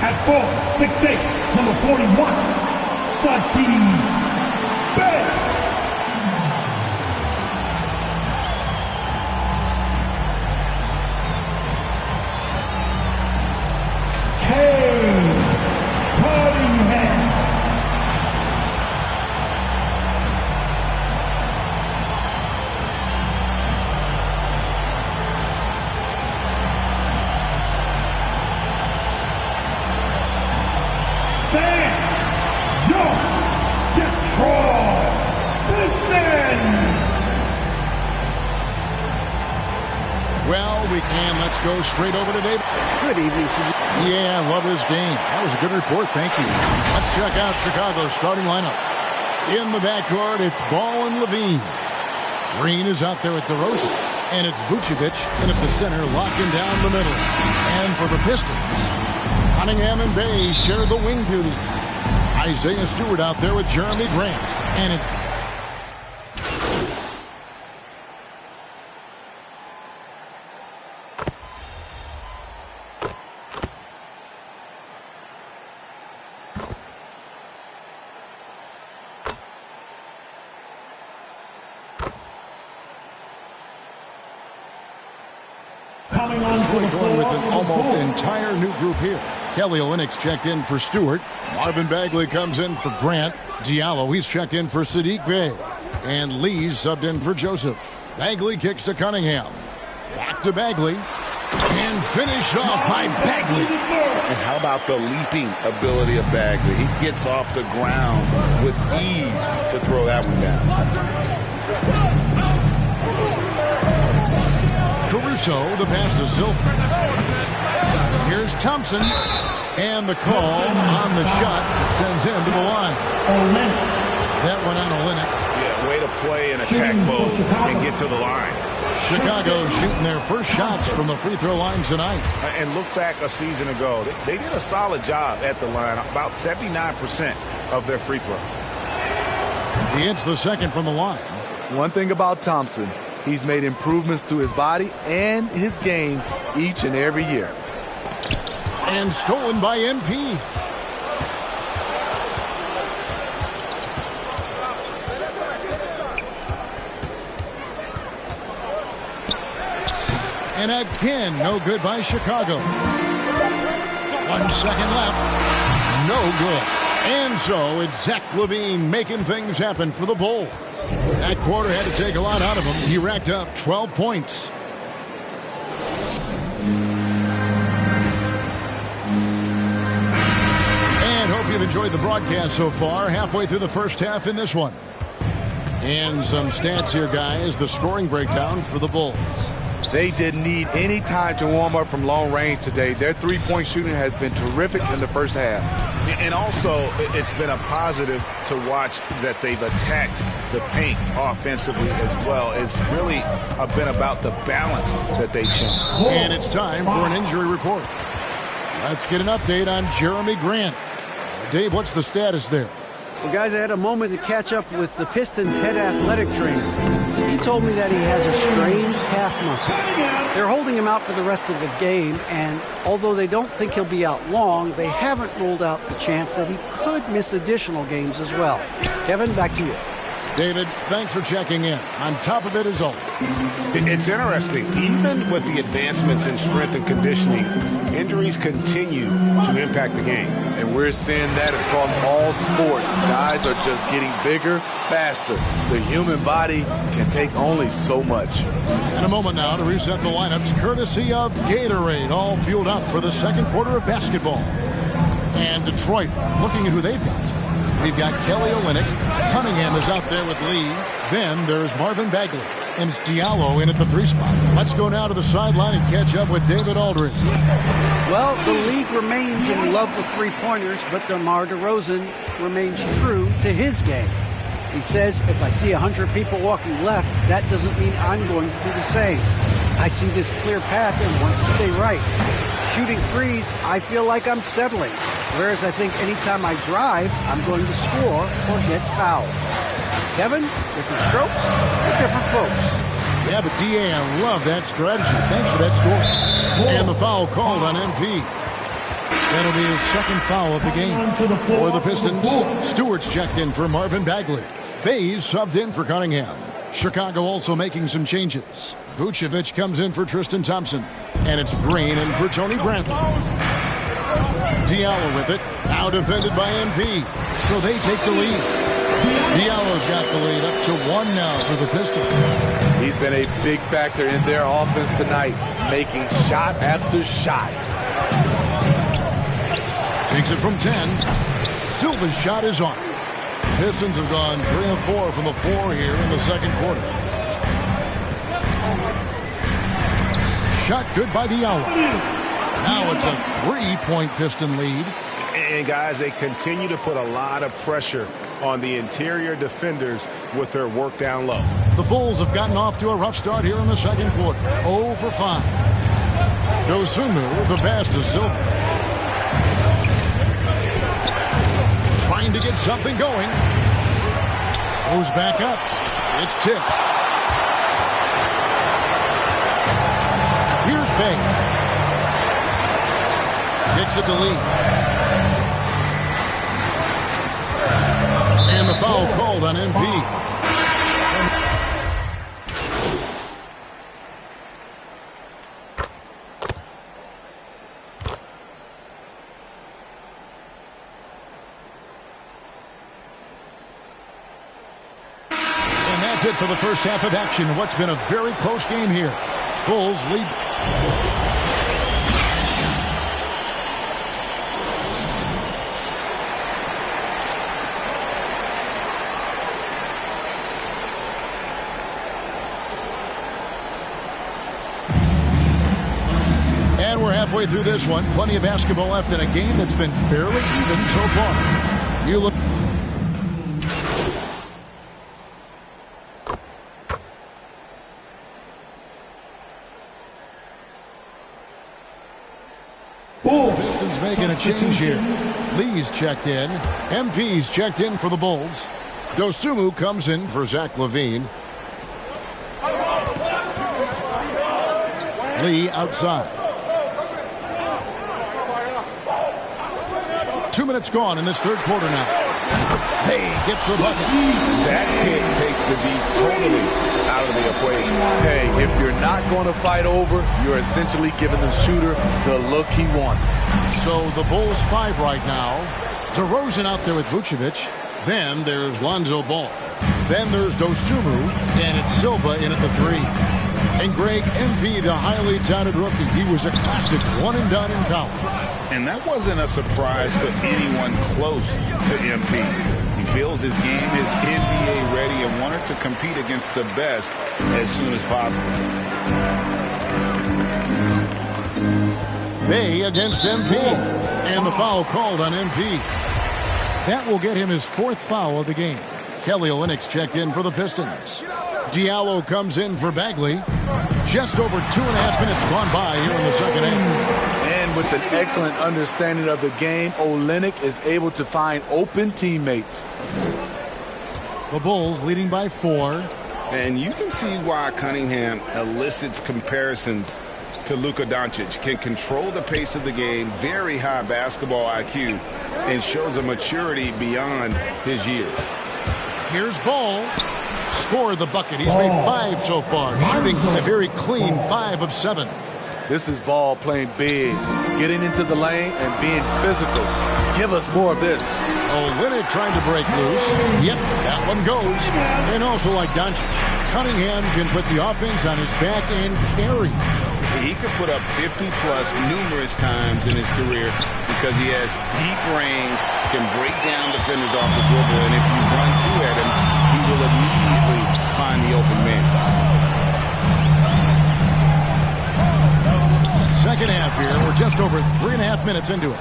At 4'6'8", number 41, Sadiq Bey. And let's go straight over to David. Good evening. Yeah, I love this game. That was a good report. Thank you. Let's check out Chicago's starting lineup. In the backcourt, it's Ball and Levine. Green is out there at DeRozan. And it's Vucevic in at the center, locking down the middle. And for the Pistons, Cunningham and Bey share the wing duty. Isaiah Stewart out there with Jeremy Grant. And it's going with an almost entire new group here. Kelly Olynyk's checked in for Stewart. Marvin Bagley comes in for Grant. Diallo, he's checked in for Sadiq Bey. And Lee's subbed in for Joseph. Bagley kicks to Cunningham. Back to Bagley. And finished off by Bagley. And how about the leaping ability of Bagley? He gets off the ground with ease to throw that one down. Caruso, the pass to Silver. Here's Thompson. And the call on the shot that sends him to the line. That went on Olynyk. Yeah, way to play in attack mode and get to the line. Chicago shooting their first shots from the free throw line tonight. And look back a season ago. They did a solid job at the line. About 79% of their free throws. He hits the second from the line. One thing about Thompson, he's made improvements to his body and his game each and every year. And stolen by MP. And again, no good by Chicago. 1 second left. No good. And so it's Zach LaVine making things happen for the Bulls. That quarter had to take a lot out of him. He racked up 12 points. And hope you've enjoyed the broadcast so far. Halfway through the first half in this one. And some stats here, guys. The scoring breakdown for the Bulls. They didn't need any time to warm up from long range today. Their three-point shooting has been terrific in the first half. And also, it's been a positive to watch that they've attacked the paint offensively as well. It's really been about the balance that they've shown. And it's time for an injury report. Let's get an update on Jeremy Grant. Dave, what's the status there? Well, guys, I had a moment to catch up with the Pistons' head athletic trainer. He told me that he has a strained calf muscle. They're holding him out for the rest of the game, and although they don't think he'll be out long, they haven't ruled out the chance that he could miss additional games as well. Kevin, back to you. David, thanks for checking in. On top of it as always. It's interesting. Even with the advancements in strength and conditioning, injuries continue to impact the game. And we're seeing that across all sports. Guys are just getting bigger, faster. The human body can take only so much. In a moment now to reset the lineups, courtesy of Gatorade, all fueled up for the second quarter of basketball. And Detroit, looking at who they've got. We've got Kelly Olynyk. Cunningham is out there with Lee. Then there's Marvin Bagley. And it's Diallo in at the 3 spot. Let's go now to the sideline and catch up with David Aldridge. Well, the league remains in love with three-pointers, but DeMar DeRozan remains true to his game. He says, if I see 100 people walking left, that doesn't mean I'm going to do the same. I see this clear path and want to stay right. Shooting threes, I feel like I'm settling. Whereas I think anytime I drive, I'm going to score or get fouled. Kevin, different strokes for different folks. Yeah, but D.A., I love that strategy. Thanks for that story. And the foul called on MP. That'll be his second foul of the game. For the Pistons, Stewart's checked in for Marvin Bagley. Bays subbed in for Cunningham. Chicago also making some changes. Vucevic comes in for Tristan Thompson. And it's Green in for Tony Bradley. Diallo with it. Now defended by MP. So they take the lead. Diallo's got the lead up to 1 now for the Pistons. He's been a big factor in their offense tonight, making shot after shot. Takes it from 10. Silva's shot is on. Pistons have gone 3 of 4 from the floor here in the second quarter. Shot good by Diallo. Now it's a 3-point Piston lead. And guys, they continue to put a lot of pressure on the interior defenders with their work down low. The Bulls have gotten off to a rough start here in the second quarter. 0 for 5. Dosunmu, the pass to Silva. Trying to get something going. Goes back up. It's tipped. Here's Bay. Kicks it to Lee. And the foul called on MP. It for the first half of action. What's been a very close game here. Bulls lead. And we're halfway through this one. Plenty of basketball left in a game that's been fairly even so far. You look. Pistons making a change here. Lee's checked in. MP's checked in for the Bulls. Dosunmu comes in for Zach LaVine. Lee outside. 2 minutes gone in this third quarter now. Hey, gets the bucket. That kick takes the D totally out of the equation. Hey, if you're not going to fight over, you're essentially giving the shooter the look he wants. So the Bulls 5 right now. DeRozan out there with Vucevic. Then there's Lonzo Ball. Then there's Dosunmu. And it's Silva in at the 3. And Greg, MP, the highly touted rookie. He was a classic one-and-done in college. And that wasn't a surprise to anyone close to MP. He feels his game is NBA ready and wanted to compete against the best as soon as possible. Bay against MP. And the foul called on MP. That will get him his 4th foul of the game. Kelly Olynyk's checked in for the Pistons. Diallo comes in for Bagley. Just over 2.5 minutes gone by here in the second half. And with an excellent understanding of the game, Olynyk is able to find open teammates. The Bulls leading by 4. And you can see why Cunningham elicits comparisons to Luka Doncic. Can control the pace of the game, very high basketball IQ, and shows a maturity beyond his years. Here's Ball. Scored the bucket. He's made 5 so far, shooting a very clean 5 of 7. This is Ball playing big, getting into the lane and being physical. Give us more of this. Olynyk trying to break loose. Yep, that one goes. And also like Doncic, Cunningham can put the offense on his back and carry. He could put up 50-plus numerous times in his career because he has deep range, can break down defenders off the dribble, and if you run 2 at him, he will immediately find the open man. Second half here. We're just over 3.5 minutes into it.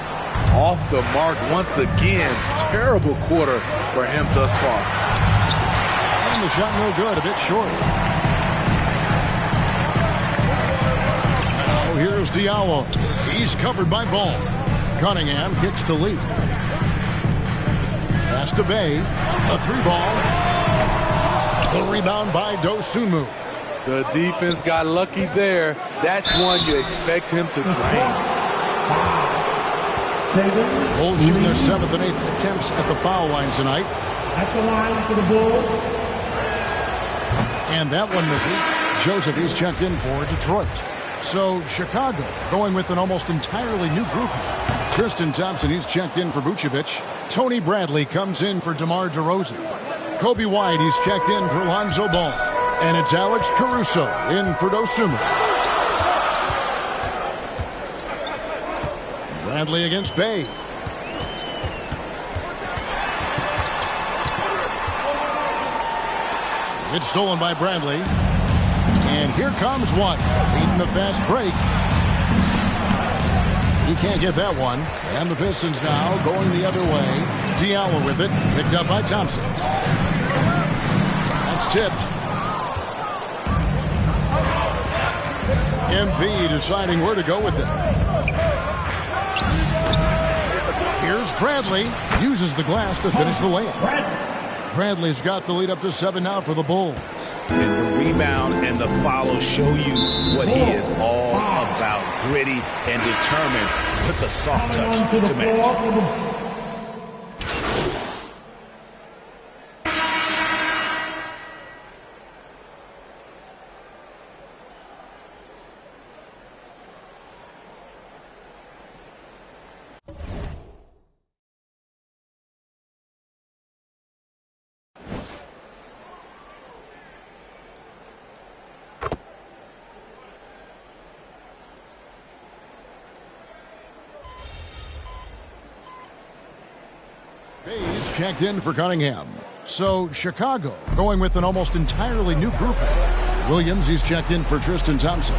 Off the mark once again. Terrible quarter for him thus far. And the shot no good, a bit short. Now here's Diallo. He's covered by Ball. Cunningham kicks to Lee. Pass to Bay. A 3-ball. The rebound by Dosunmu. The defense got lucky there. That's one you expect him to drain. Bulls shooting their 7th and 8th attempts at the foul line tonight. At the line for the Bulls. And that one misses. Joseph, he's checked in for Detroit. So Chicago going with an almost entirely new group. Tristan Thompson, he's checked in for Vucevic. Tony Bradley comes in for DeMar DeRozan. Kobe White, he's checked in for Lonzo Ball. And it's Alex Caruso in for Dosunmu. Bradley against Bay. It's stolen by Bradley. And here comes one, beating the fast break. He can't get that one. And the Pistons now going the other way. Diallo with it, picked up by Thompson. That's tipped. MP deciding where to go with it. Here's Bradley. Uses the glass to finish the layup. Bradley's got the lead up to 7 now for the Bulls. And the rebound and the follow show you what he is all about. Gritty and determined with a soft touch to match. Hayes checked in for Cunningham. So Chicago going with an almost entirely new group. Williams, he's checked in for Tristan Thompson.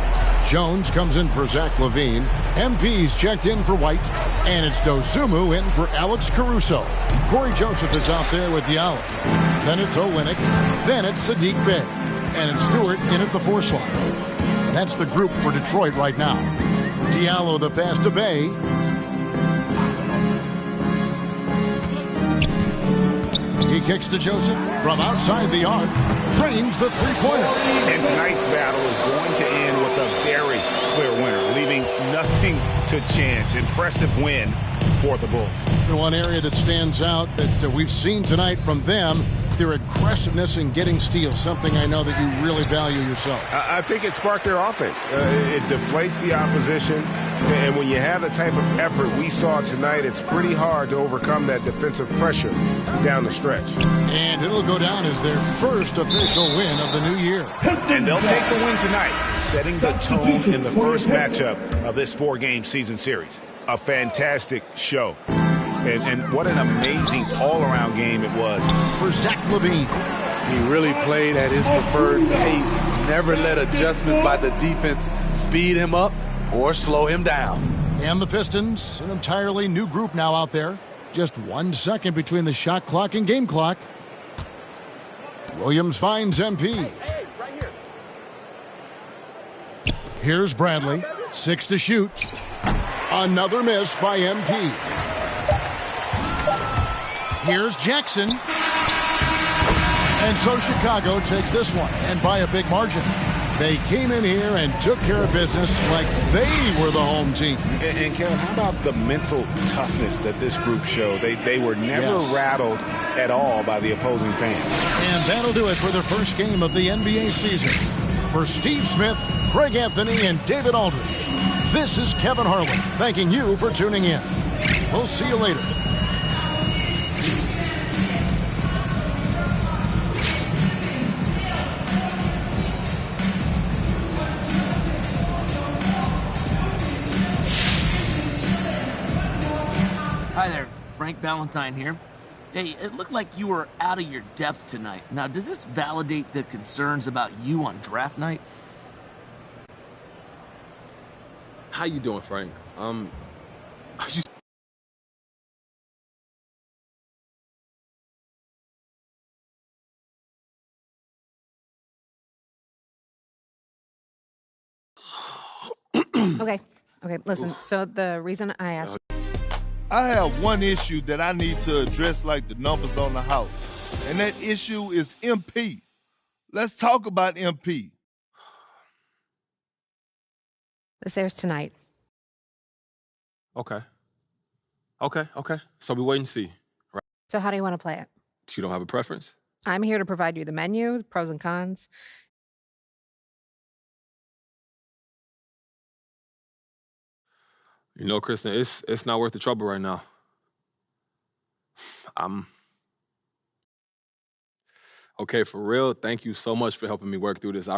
Jones comes in for Zach LaVine. MP's checked in for White. And it's Dosunmu in for Alex Caruso. Corey Joseph is out there with Diallo. Then it's Olynyk. Then it's Sadiq Bey. And it's Stewart in at the 4 slot. That's the group for Detroit right now. Diallo the pass to Bey. He kicks to Joseph from outside the arc. Drains the three-pointer. And tonight's battle is going to end with a very clear winner, leaving nothing to chance. Impressive win for the Bulls. One area that stands out that we've seen tonight from them, their aggressiveness in getting steals, something I know that you really value yourself. I think it sparked their offense. It deflates the opposition. And when you have the type of effort we saw tonight, it's pretty hard to overcome that defensive pressure down the stretch. And it'll go down as their first official win of the new year. And they'll take the win tonight, setting the tone in the first matchup of this 4-game season series. A fantastic show. And what an amazing all-around game it was for Zach LaVine. He really played at his preferred pace. Never let adjustments by the defense speed him up or slow him down. And the Pistons, an entirely new group now out there. Just 1 second between the shot clock and game clock. Williams finds MP. Here's Bradley. 6 to shoot. Another miss by MP. Here's Jackson. And so Chicago takes this one, and by a big margin. They came in here and took care of business like they were the home team. And Kevin, how about the mental toughness that this group showed? They were never rattled at all by the opposing fans. And that'll do it for the first game of the NBA season. For Steve Smith, Craig Anthony, and David Aldridge, this is Kevin Harlan thanking you for tuning in. We'll see you later. Hi there, Frank Valentine here. Hey, it looked like you were out of your depth tonight. Now, does this validate the concerns about you on draft night? How you doing, Frank? Are you Okay, listen. So the reason I asked I have one issue that I need to address like the numbers on the house. And that issue is MP. Let's talk about MP. this airs tonight. okay? Okay. So we wait and see. Right? So how do you want to play it? You don't have a preference? I'm here to provide you the menu, pros and cons. You know, Kristen, it's not worth the trouble right now. Okay, for real, thank you so much for helping me work through this.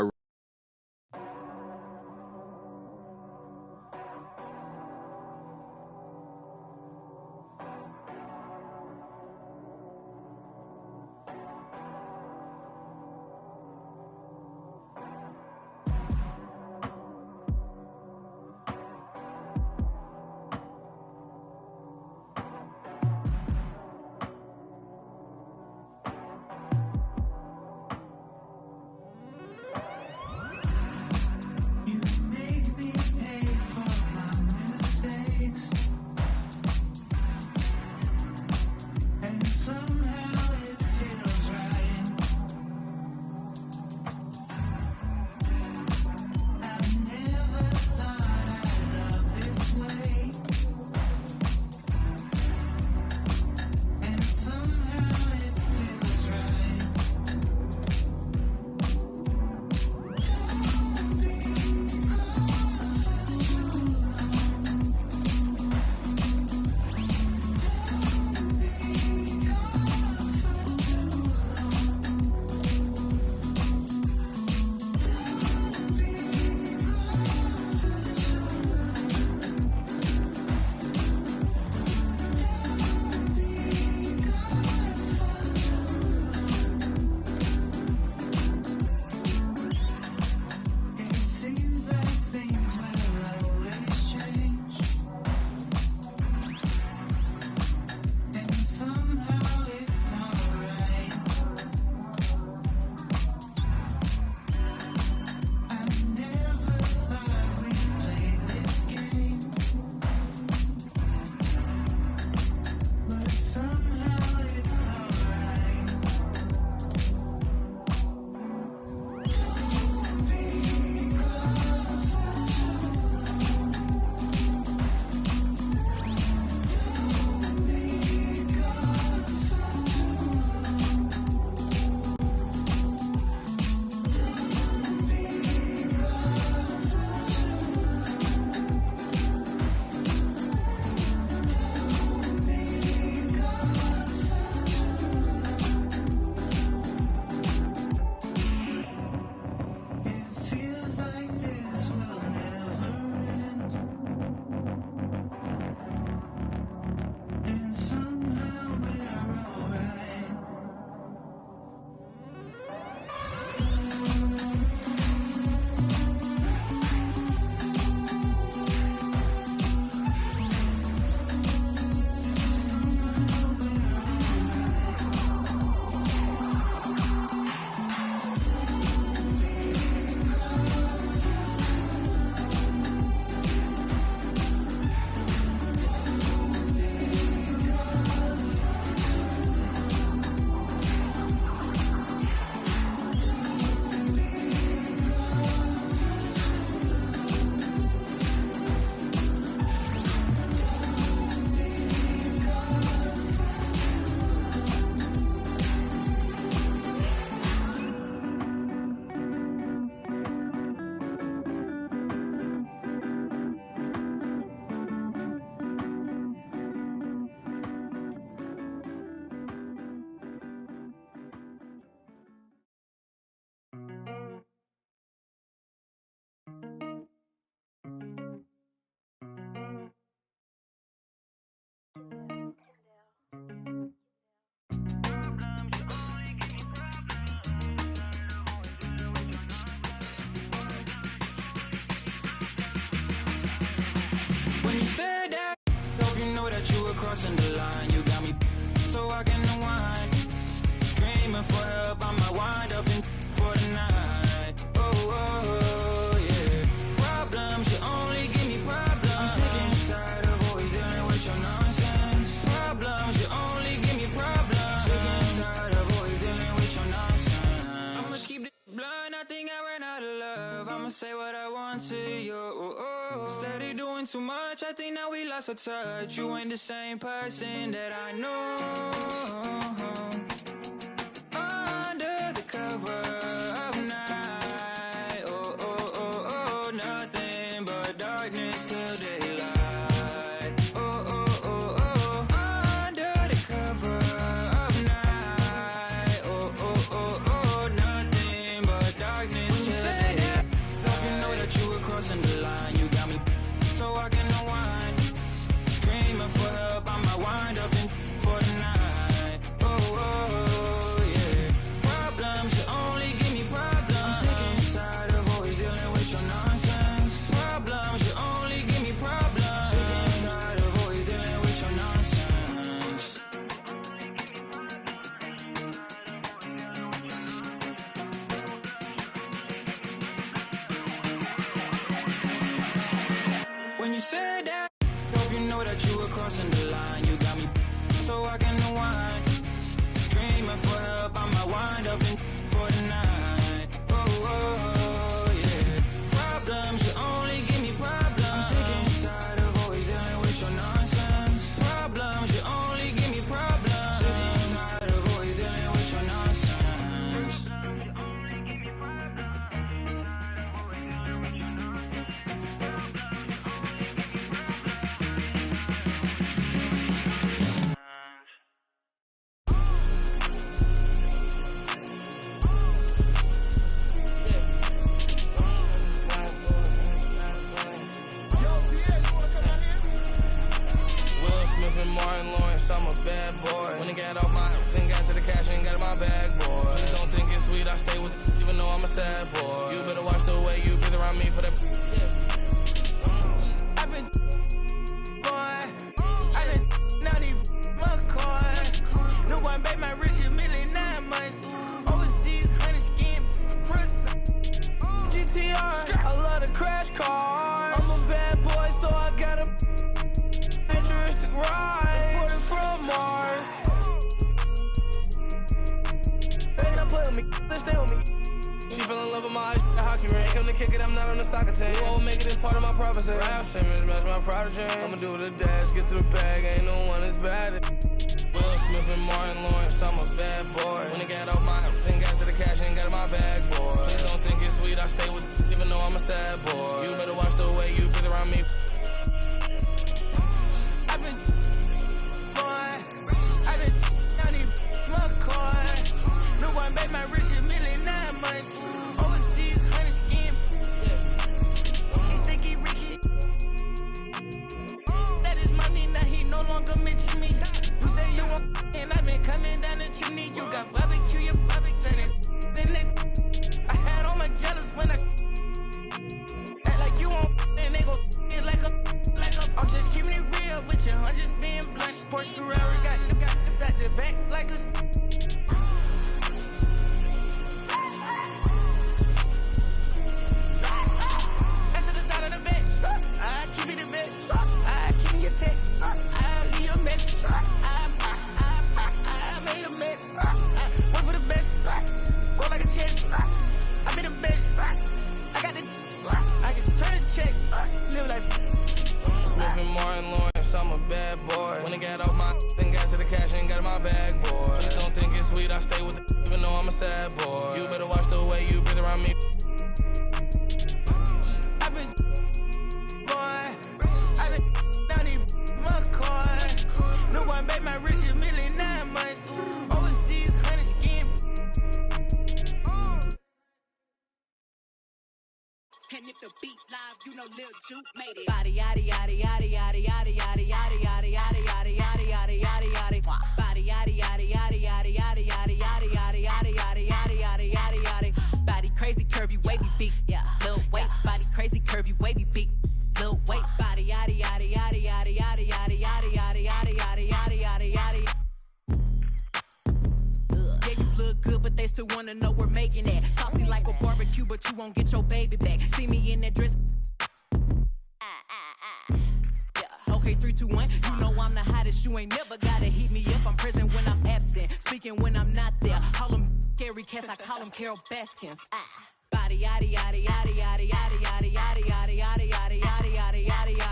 crossing the line. You got me so I can unwind. Screaming for help, I might wind up in for the night. Oh, oh, yeah. Problems, you only give me problems. I'm sick inside of always dealing with your nonsense. Problems, you only give me problems. Sick inside of always dealing with your nonsense. I'ma keep it blind, I think I ran out of love. I'ma say what I want to you. Oh, oh. Steady we doing too much. I think now we lost our touch. You ain't the same person that I know. Under the cover of night, oh, oh, oh, oh, nothing but darkness till daylight. Oh, oh, oh, oh, under the cover of night, oh, oh, oh, oh, nothing but darkness till daylight. Hope you know that you were crossing the line. You got me so I can unwind. Screaming for help, I might wind up in for the night. Oh, oh, yeah. Problems, you only give me problems. I'm sick and tired of always dealing with your nonsense. Problems, you only give me problems. Sick and tired of always dealing with your nonsense. When you said that, hope you know that you were crossing the line. You got me so I can unwind. Screaming for help, I might wind up in for the night. Oh, oh, oh, yeah. Problems, you only give me problems. I'm sick and tired of always dealing with your nonsense. Problems, you only give me problems. Sick and tired of always dealing with your nonsense. Will Smith and Martin Lawrence, I'm a bad boy. When I got off my then got to the cash and got in my bag, boy. Please don't think it's sweet, I stay with it, even though I'm a sad boy. You better watch the way you breathe around me for that. I've been naughty McCoy. No one paid my rich a million 9 months. Overseas, 100 skin, press. GTR, I love the crash cars. I'm a bad boy, so I got a futuristic ride. Imported from Mars. They don't play with me, they stay with me. She fell in love with my hockey ring. Come to kick it, I'm not on the soccer team. You won't make it as part of my prophecy. Rap Simmons, match my prodigy. I'ma do the dash, get to the bag, ain't no one as bad. Will Smith and Martin Lawrence, I'm a bad boy. When I got off my then got to the cash and got in my bag, boy. Please don't think it's sweet, I stay with it, even though I'm a sad boy. You better watch the way you breathe around me. I've been naughty McCoy. No one paid my rich a million 9 months. Overseas, 100 skin. He's sticky Ricky. That is money, now he no longer mention me. You say you want and I've been coming down the chimney. You got barbecue, your barbecue, then I had all my jealous when I act like you want and they go like a. I'm just keeping it real with you, I'm just being blunt. Porsche Ferrari got the back like a. That's to the side of the bench. I keep it a bitch. I keep me a text. I leave you a message. I made a mess. Wait for the best. Go like a chest. I be the best. I got the. I can turn the check. Live like. Smith and Martin Lawrence, I'm a bad boy. When I got off my then got to the cash and got in my bag, boy. Please don't think it's sweet, I stay with it, even though I'm a sad boy. You better watch the way you breathe around me. I've been naughty McCoy. No one paid my rich a million 9 months. Overseas, 100 skin. And if the beat live, you know Lil Juke made it. Body yaddy yaddy yaddy yaddy yaddy yaddy yaddy yaddy yaddy yaddy yaddy yaddy yaddy yaddy. Body yaddy yaddy yaddy yaddy yaddy yaddy yaddy yaddy yaddy yaddy yaddy yaddy yaddy yaddy. Body crazy, curvy, wavy beat. Yeah, Lil waist. Body crazy, curvy, wavy beat. Lil waist. Body yaddy yaddy yaddy yaddy yaddy yaddy yaddy yaddy yaddy yaddy yaddy yaddy yaddy. Yeah, you look good, but they still wanna know we're making it. Saucy like a barbecue, but you won't get your baby back. See me in that dress. Yeah. Okay, 3, 2, 1. You know I'm the hottest. You ain't never gotta heat me up. I'm present when I'm absent, speaking when I'm not there. Call them scary cats, I call them Carol Baskins. Body yaddy yaddy yaddy yaddy yaddy yaddy yaddy yaddy yaddy yaddy yaddy yaddy yaddy.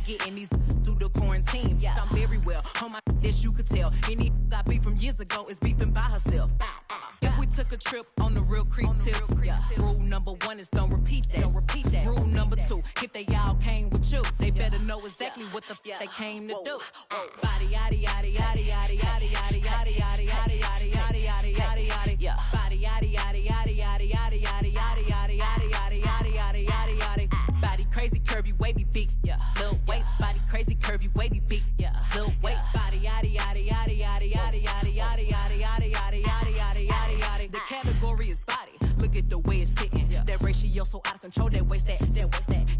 getting these through the quarantine. Yeah, I'm very well on my as you could tell. Any got beef from years ago is beefing by herself. If we took a trip on the real creep tip, yeah. Rule number 1 is don't repeat that. Rule number 2, if they all came with you, they better know exactly what the they came to do. Body yaddy yaddy yaddy yaddy yaddy yaddy yaddy yaddy yaddy yaddy yaddy yaddy yaddy yaddy. Yeah. Body yaddy yaddy yaddy yaddy yaddy yaddy yaddy yaddy yaddy yaddy yaddy yaddy yaddy yaddy. Body crazy, curvy, wavy, big. Yeah. Little waist, body crazy, curvy, wavy, big. Yeah. Little waist, body yaddy yaddy yaddy yaddy yaddy yaddy yaddy yaddy yaddy yaddy yaddy yaddy yaddy yaddy. The category is body. Look at the way it's sitting. That ratio so out of control. That waist that.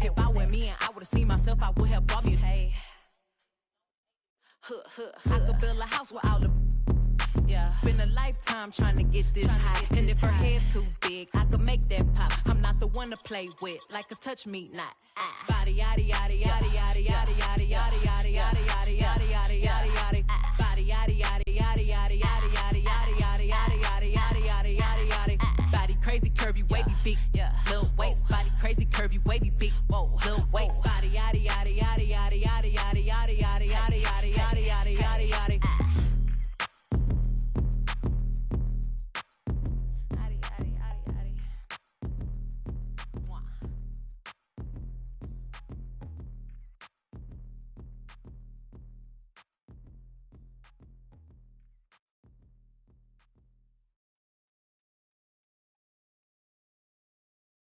If I were me and I would've seen myself, I would have bought me. Hey. I could build a house with all the. Yeah. Been a lifetime trying to get this high. And if her head too big, I could make that pop. I'm not the one to play with, like a touch me not. Body yaddy yaddy yaddy yaddy yaddy yaddy yaddy yaddy yaddy yaddy yaddy yaddy yaddy yaddy. Body yaddy yaddy yaddy yaddy yaddy yaddy yaddy yaddy yaddy yaddy yaddy yaddy yaddy yaddy. Body crazy, curvy, wavy, big. Little waist, body crazy, curvy, wavy, big. Little waist, body yaddy yaddy yaddy yaddy yaddy yaddy yaddy yaddy yaddy yaddy yaddy yaddy yaddy yaddy.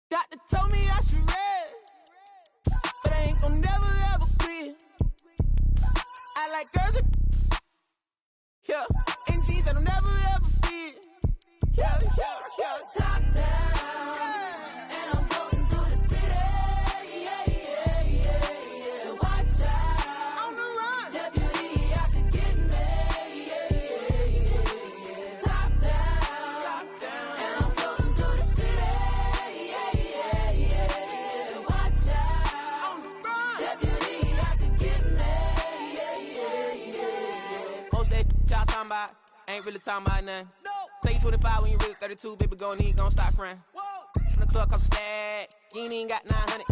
Doctor told me I should rest, but I ain't gon' never ever quit. I like girls that, yeah, and jeans that'll never ever fit. Yeah. Top down, and I'm floating through the city. Yeah. Watch out, on the run. Deputy out to get me. Yeah. Top down, and I'm floating through the city. Y'all talking about, ain't really talking about nothing. No. Say you 25 when you really 32, baby, gon' stop friend. From the club cost stack, you ain't even got 900.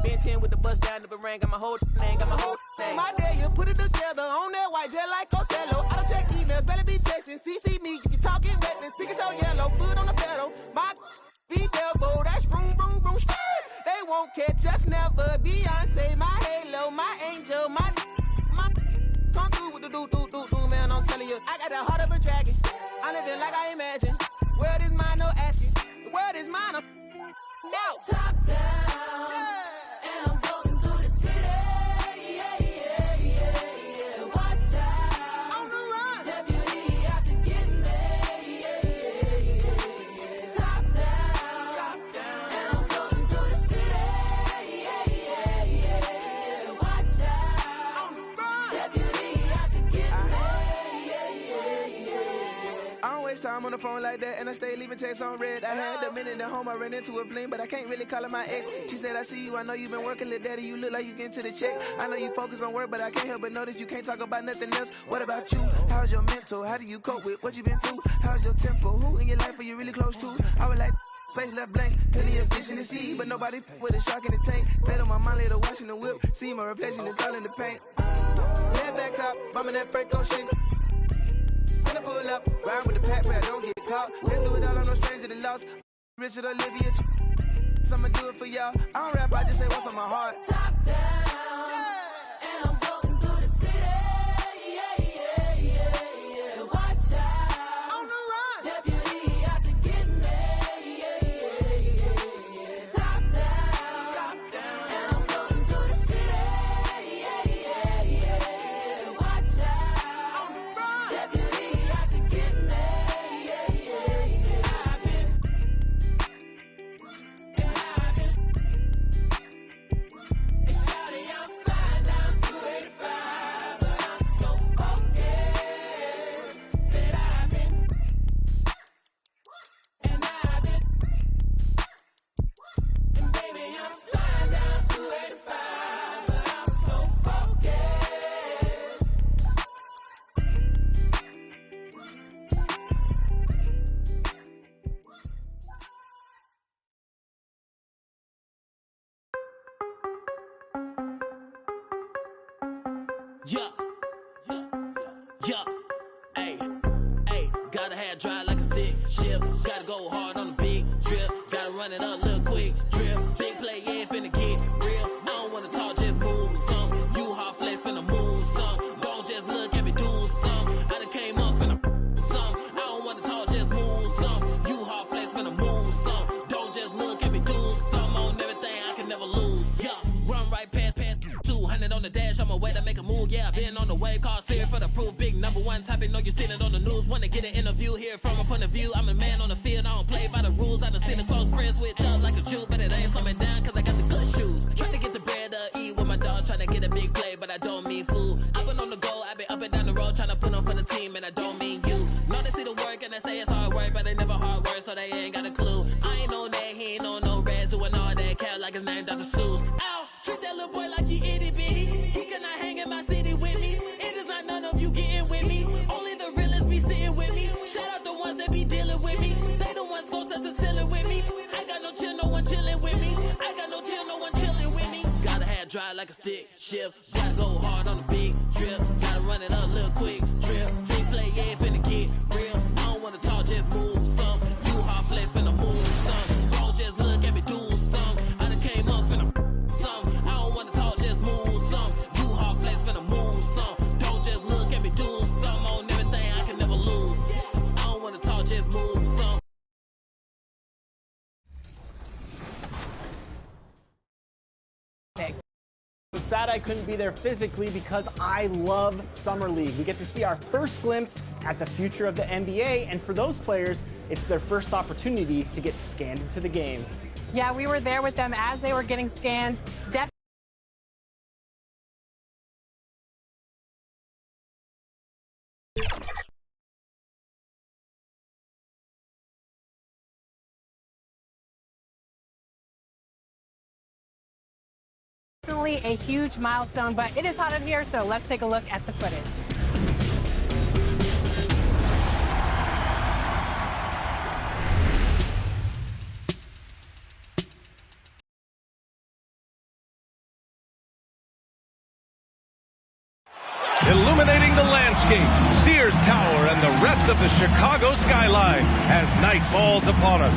Been 10 with the bus down the ring, got my whole thing. My day, you put it together on that white jet like Othello. I don't check emails, better be texting. CC me, you talking reckless, speaking toe yellow, foot on the pedal. My be devil, that's vroom, skirt. They won't catch us never. Beyonce, my halo, my angel, my come through with the do, man, I'm telling you. I got the heart of a dragon. I'm living like I imagine. World is mine, no asking. The world is mine, I'm now. Top down, and I'm floating through the city. Yeah. Watch out, on the run. Deputy out to get me. Yeah. Top down, and I'm floating through the city. Yeah. Watch out, on the run. Deputy out to get me. I don't waste time on the phone like that, and I stay leaving texts on red. I had a minute at home, I ran into a fling, but I can't really call her my ex. She said, I see you, I know you've been working, little daddy, you look like you getting to the check. I know you focus on work, but I can't help but notice you can't talk about nothing else. What about you? How's your mental? How do you cope with what you been through? How's your tempo? Who in your life are you really close to? I was like, space left blank, plenty of fish in the sea, but nobody with a shark in the tank. Stayed on my mind later watching the whip, see my reflection is all in the paint. Head back top, bumming that Franco shit. When I pull up, ride with the pack, but I don't get caught. Been through it all, I'm no stranger to loss. Richard Olivia, I'ma do it for y'all. I don't rap, I just say what's on my heart. Top down, and I'm floating through the city. Yeah. Watch out, on the run. Deputy out to get me. Yeah. Top down, and I'm floating through the city. Yeah. Watch out, on the run. Deputy out to get me. I've been, and I've been, and shawty, Yeah, hey, gotta have dry like a stick shift. Gotta go hard on the big trip. Gotta run it up, little quick trip. Big play, yeah, finna get real. I don't wanna talk, just move some. You hot flex finna move some. Don't just look at me, do some. I done came up finna some. I don't wanna talk, just move some. You hot flex finna move some. Don't just look at me, do some. On everything, I can never lose. Yeah, run right past 200 on the dash. On my way to make a move. Yeah, I've been on the way. Call clear for the proof. Big number one topic. Know you seen it on the news. Wanna get an interview here from a point of view. I'm a man on the field. I don't play by the rules. I done seen a close friends switch up like a Jew, but it ain't slowing down cause I got the good shoes. Trying to get the bread to eat with my dog. Trying to get a big play, but I don't mean food. I've been on the go. I've been up and down the road. Trying to put on for the team, and I don't mean you. Know they see the work and they say it's hard work, but they never hard work, so they ain't got a clue. I ain't on that. He ain't on no reds. Doing all that cat like his name Dr. Seuss. Ow! Treat that little boy like he itty bitty. He cannot hang in my city with me. It is not none of you getting with me. Only the realists be sitting with me. Shout out the ones that be dealing with me. They the ones gon' touch the ceiling with me. I got no chill, no one chilling with me. I got no chill, no one chilling with me. Gotta have dry like a stick shift. Gotta go hard on a big trip. Gotta run it up, little quick trip. Big play, yeah, finna get real. I don't wanna talk, just move some. You hot flex finna move some. Don't just look at me, do some. I done came up finna some. I don't wanna talk, just move some. You hot flex finna move some. Don't just look at me, do some. On everything, I can never lose. I don't wanna talk, just move some. Sad I couldn't be there physically because I love Summer League. We get to see our first glimpse at the future of the NBA, and for those players, it's their first opportunity to get scanned into the game. Yeah, we were there with them as they were getting scanned. Definitely a huge milestone, but it is hot in here, so let's take a look at the footage. Illuminating the landscape, Sears Tower and the rest of the Chicago skyline as night falls upon us.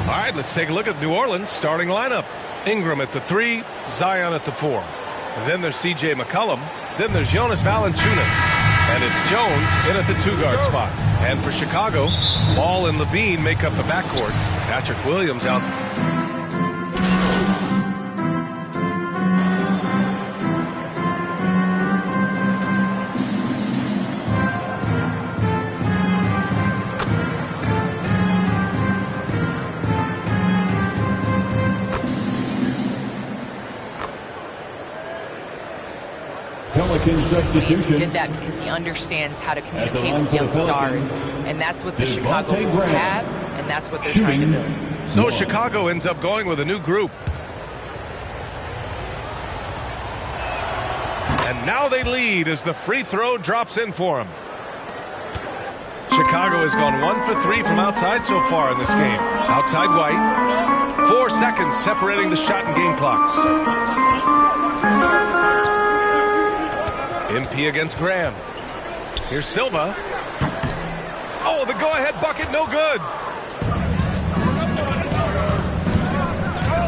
All right, let's take a look at New Orleans' starting lineup. Ingram at the 3, Zion at the 4. Then there's C.J. McCollum. Then there's Jonas Valanciunas. And it's Jones in at the 2-guard spot. And for Chicago, Ball and Levine make up the backcourt. Patrick Williams out. He did that because he understands how to communicate with young stars, and that's what the Chicago Bulls have, and that's what they're trying to build. So Chicago ends up going with a new group. And now they lead as the free throw drops in for them. Chicago has gone 1 for 3 from outside so far in this game. Outside White. 4 seconds separating the shot and game clocks. MP against Graham. Here's Silva. Oh, the go-ahead bucket, no good.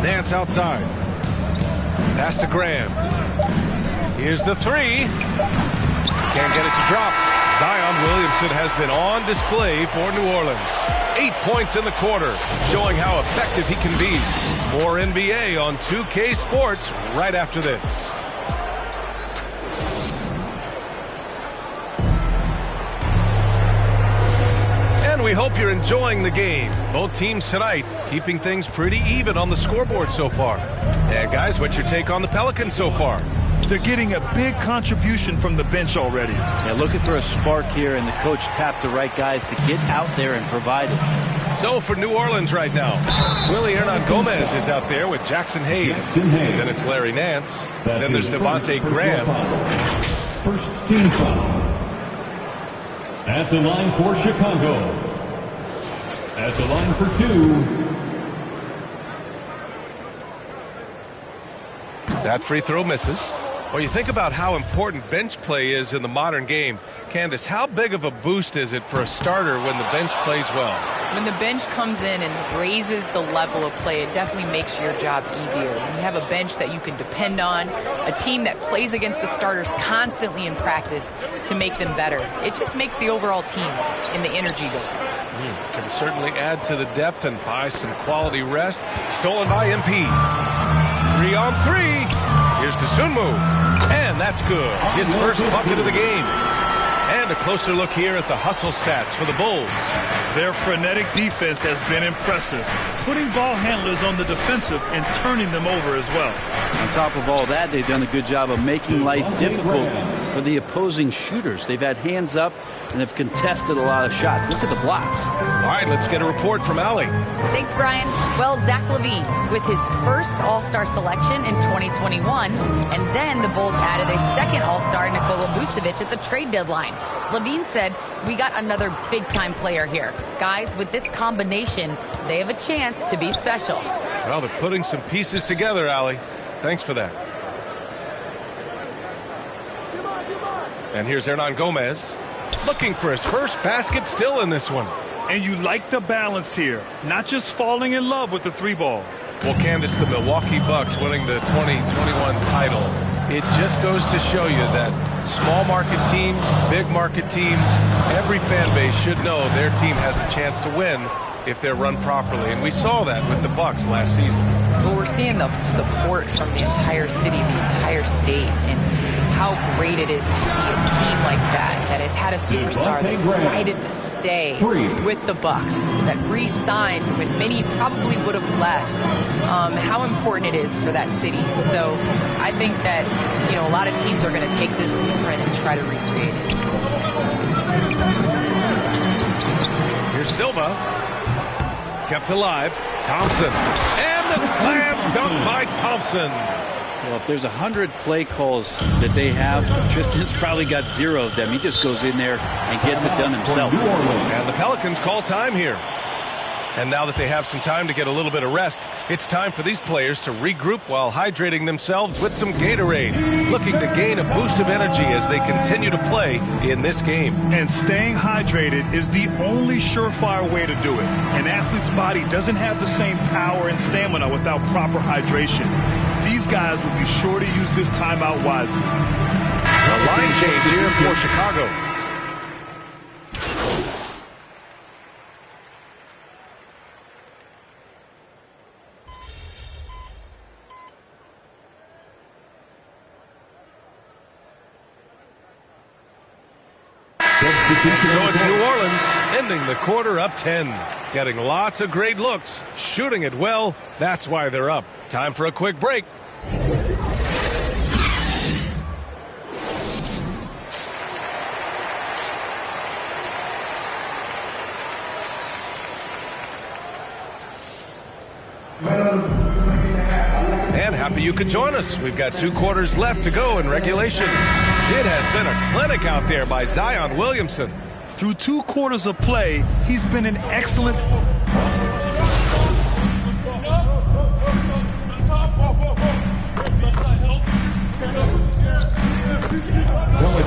Nance outside. Pass to Graham. Here's the 3. Can't get it to drop. Zion Williamson has been on display for New Orleans. 8 points in the quarter, showing how effective he can be. More NBA on 2K Sports right after this. We hope you're enjoying the game. Both teams tonight keeping things pretty even on the scoreboard so far. And guys, what's your take on the Pelicans so far? They're getting a big contribution from the bench already. Yeah, looking for a spark here, and the coach tapped the right guys to get out there and provide it. So for New Orleans right now, Willie Hernan-Gomez is out there with Jackson Hayes. Then it's Larry Nance. Then there's Devontae Graham. First team foul. At the line for Chicago. At the line for 2. That free throw misses. Well, you think about how important bench play is in the modern game. Candace, how big of a boost is it for a starter when the bench plays well? When the bench comes in and raises the level of play, it definitely makes your job easier. When you have a bench that you can depend on, a team that plays against the starters constantly in practice to make them better, it just makes the overall team and the energy go. Can certainly add to the depth and buy some quality rest. Stolen by MP. 3-on-3. Here's Dosunmu. And that's good. His first bucket of the game. And a closer look here at the hustle stats for the Bulls. Their frenetic defense has been impressive, putting ball handlers on the defensive and turning them over as well. On top of all that, they've done a good job of making life difficult for the opposing shooters. They've had hands up and have contested a lot of shots. Look at the blocks. All right, let's get a report from Allie. Thanks, Brian. Well, Zach LaVine with his first All-Star selection in 2021, and then the Bulls added a second All-Star, Nikola Vucevic, at the trade deadline. LaVine said, "We got another big-time player here. Guys, with this combination, they have a chance to be special." Well, they're putting some pieces together, Allie. Thanks for that. And here's Hernan Gomez, looking for his first basket still in this one. And you like the balance here, not just falling in love with the three ball. Well, Candace, the Milwaukee Bucks winning the 2021 title, it just goes to show you that small market teams, big market teams, every fan base should know their team has a chance to win if they're run properly. And we saw that with the Bucks last season. Well, we're seeing the support from the entire city, the entire state, and how great it is to see a team like that has had a superstar that decided to stay with the Bucks, that re-signed when many probably would have left. How important it is for that city. So I think that, you know, a lot of teams are going to take this blueprint and try to recreate it. Here's Silva. Kept alive. Thompson. And the slam dunk by Thompson. Well, if there's 100 play calls that they have, Tristan's probably got 0 of them. He just goes in there and gets it done himself. And the Pelicans call time here. And now that they have some time to get a little bit of rest, it's time for these players to regroup while hydrating themselves with some Gatorade, looking to gain a boost of energy as they continue to play in this game. And staying hydrated is the only surefire way to do it. An athlete's body doesn't have the same power and stamina without proper hydration. These guys will be sure to use this timeout wisely. A line change here for Chicago. So it's New Orleans ending the quarter up 10. Getting lots of great looks, shooting it well. That's why they're up. Time for a quick break. And happy you could join us. We've got 2 quarters left to go in regulation. It has been a clinic out there by Zion Williamson. Through 2 quarters of play, he's been an excellent...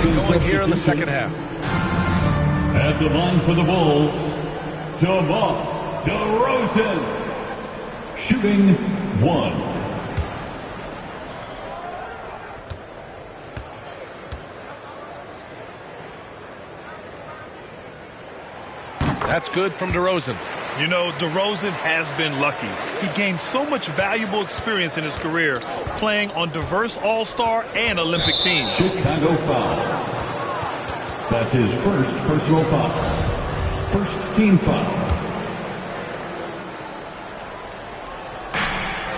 Going here in the second half. At the line for the Bulls, DeMar DeRozan. Shooting 1. That's good from DeRozan. You know, DeRozan has been lucky. He gained so much valuable experience in his career playing on diverse All-Star and Olympic teams. Chicago foul. That's his first personal foul. First team foul.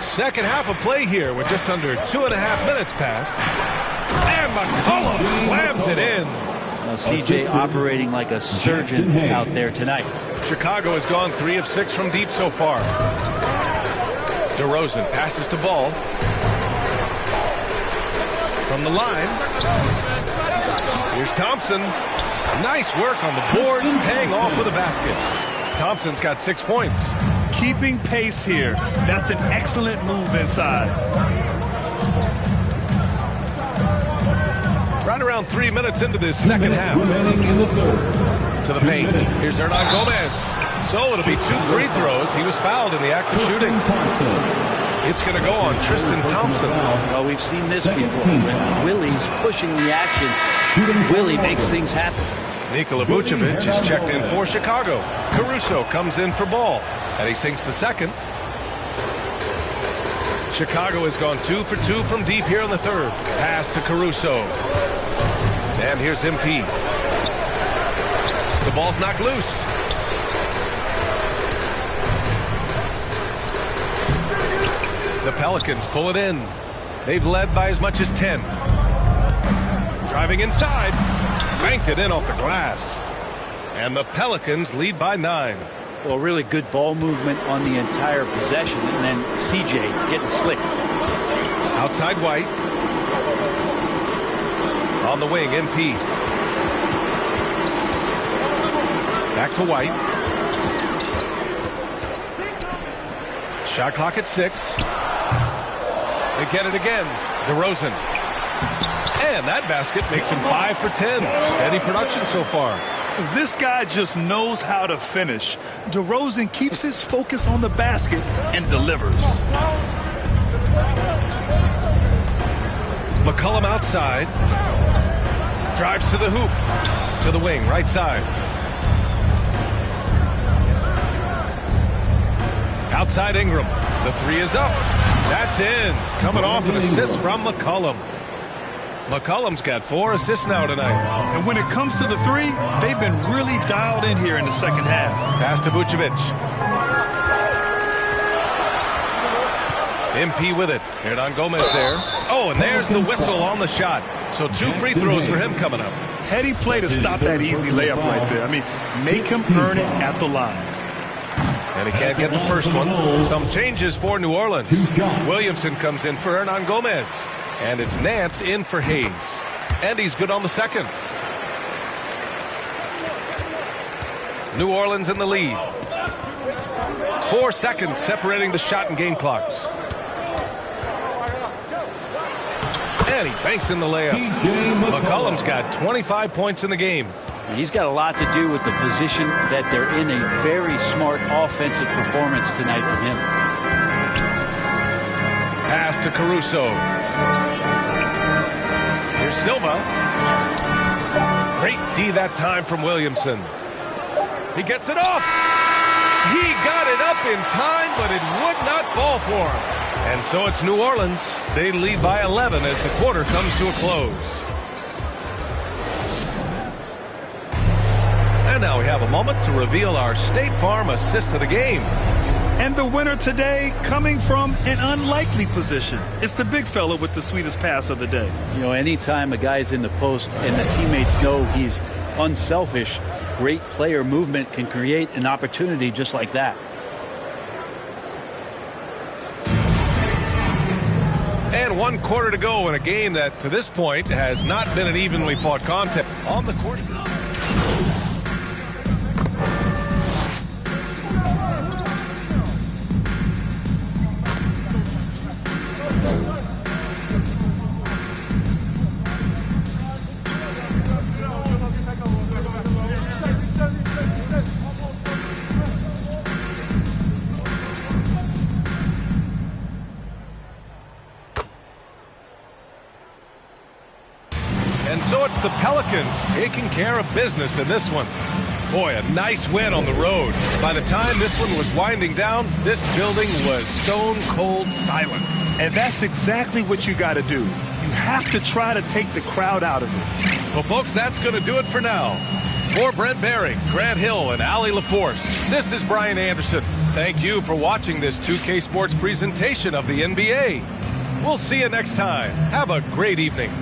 Second half of play here with just under 2.5 minutes passed. And McCollum slams it in. CJ operating like a surgeon out there tonight. Chicago has gone 3 of 6 from deep so far. DeRozan passes to Ball. From the line. Here's Thompson. Nice work on the boards, paying off with a basket. Thompson's got 6 points. Keeping pace here. That's an excellent move inside. right around 3 minutes into this second half. To the paint. Here's Hernan Gomez. So it'll be 2 free throws. He was fouled in the act of shooting. It's going to go on Tristan Thompson. Well, we've seen this before. When Willie's pushing the action, Willie makes things happen. Nikola Vucevic is checked in for Chicago. Caruso comes in for Ball, and he sinks the second. Chicago has gone 2 for 2 from deep here in the third. Pass to Caruso. And here's MP. The ball's knocked loose. The Pelicans pull it in. They've led by as much as 10. Driving inside. Banked it in off the glass. And the Pelicans lead by 9. Well, really good ball movement on the entire possession. And then CJ getting slick. Outside White. On the wing, MP. Back to White. Shot clock at 6. They get it again. DeRozan. And that basket makes him 5 for 10. Steady production so far. This guy just knows how to finish. DeRozan keeps his focus on the basket and delivers. McCollum outside. Drives to the hoop. To the wing, right side. Outside Ingram. The 3 is up. That's in. Coming off an assist from McCollum. McCollum's got 4 assists now tonight. And when it comes to the 3, they've been really dialed in here in the second half. Pass to Vucevic. MP with it. Hernan Gomez there. Oh, and there's the whistle on the shot. So 2 free throws for him coming up. Heady play to stop that easy layup right there. I mean, make him earn it at the line. And he can't get the first one. Some changes for New Orleans. Williamson comes in for Hernan Gomez. And it's Nance in for Hayes. And he's good on the second. New Orleans in the lead. 4 seconds separating the shot and game clocks. And he banks in the layup. McCollum's got 25 points in the game. He's got a lot to do with the position that they're in. A very smart offensive performance tonight from him. Pass to Caruso. Here's Silva. Great D that time from Williamson. He gets it off. He got it up in time, but it would not fall for him. And so it's New Orleans. They lead by 11 as the quarter comes to a close. And now we have a moment to reveal our State Farm assist of the game. And the winner today coming from an unlikely position. It's the big fella with the sweetest pass of the day. You know, anytime a guy's in the post and the teammates know he's unselfish, great player movement can create an opportunity just like that. And 1 quarter to go in a game that to this point has not been an evenly fought contest. On the court. And so it's the Pelicans taking care of business in this one. Boy, a nice win on the road. By the time this one was winding down, this building was stone cold silent. And that's exactly what you got to do. You have to try to take the crowd out of it. Well, folks, that's going to do it for now. For Brent Barry, Grant Hill, and Allie LaForce, this is Brian Anderson. Thank you for watching this 2K Sports presentation of the NBA. We'll see you next time. Have a great evening.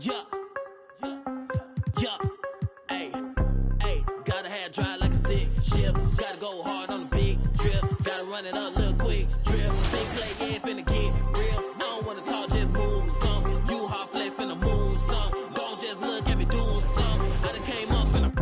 Yeah. Hey, gotta have dry like a stick. Ship, gotta go hard on the big drip. Gotta run it up, little quick drip. Think play, yeah, finna get real. I don't wanna talk, just move some. You hard flex, finna move some. Don't just look at me, do some. I done came up, finna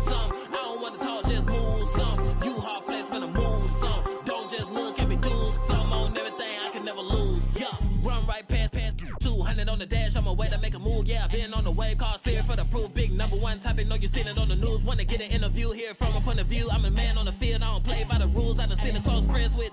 some. I don't wanna talk, just move some. You hard flex, finna move some. Don't just look at me, do some. On everything, I can never lose. Yeah, run right past 200 on the dash. On my way to make a move. Yeah, been on the wave, call clear for the proof. Big number one topic, know you seen it on the news. Wanna get an interview here from a point of view. I'm a man on the field, I don't play by the rules. I done seen the close friends with.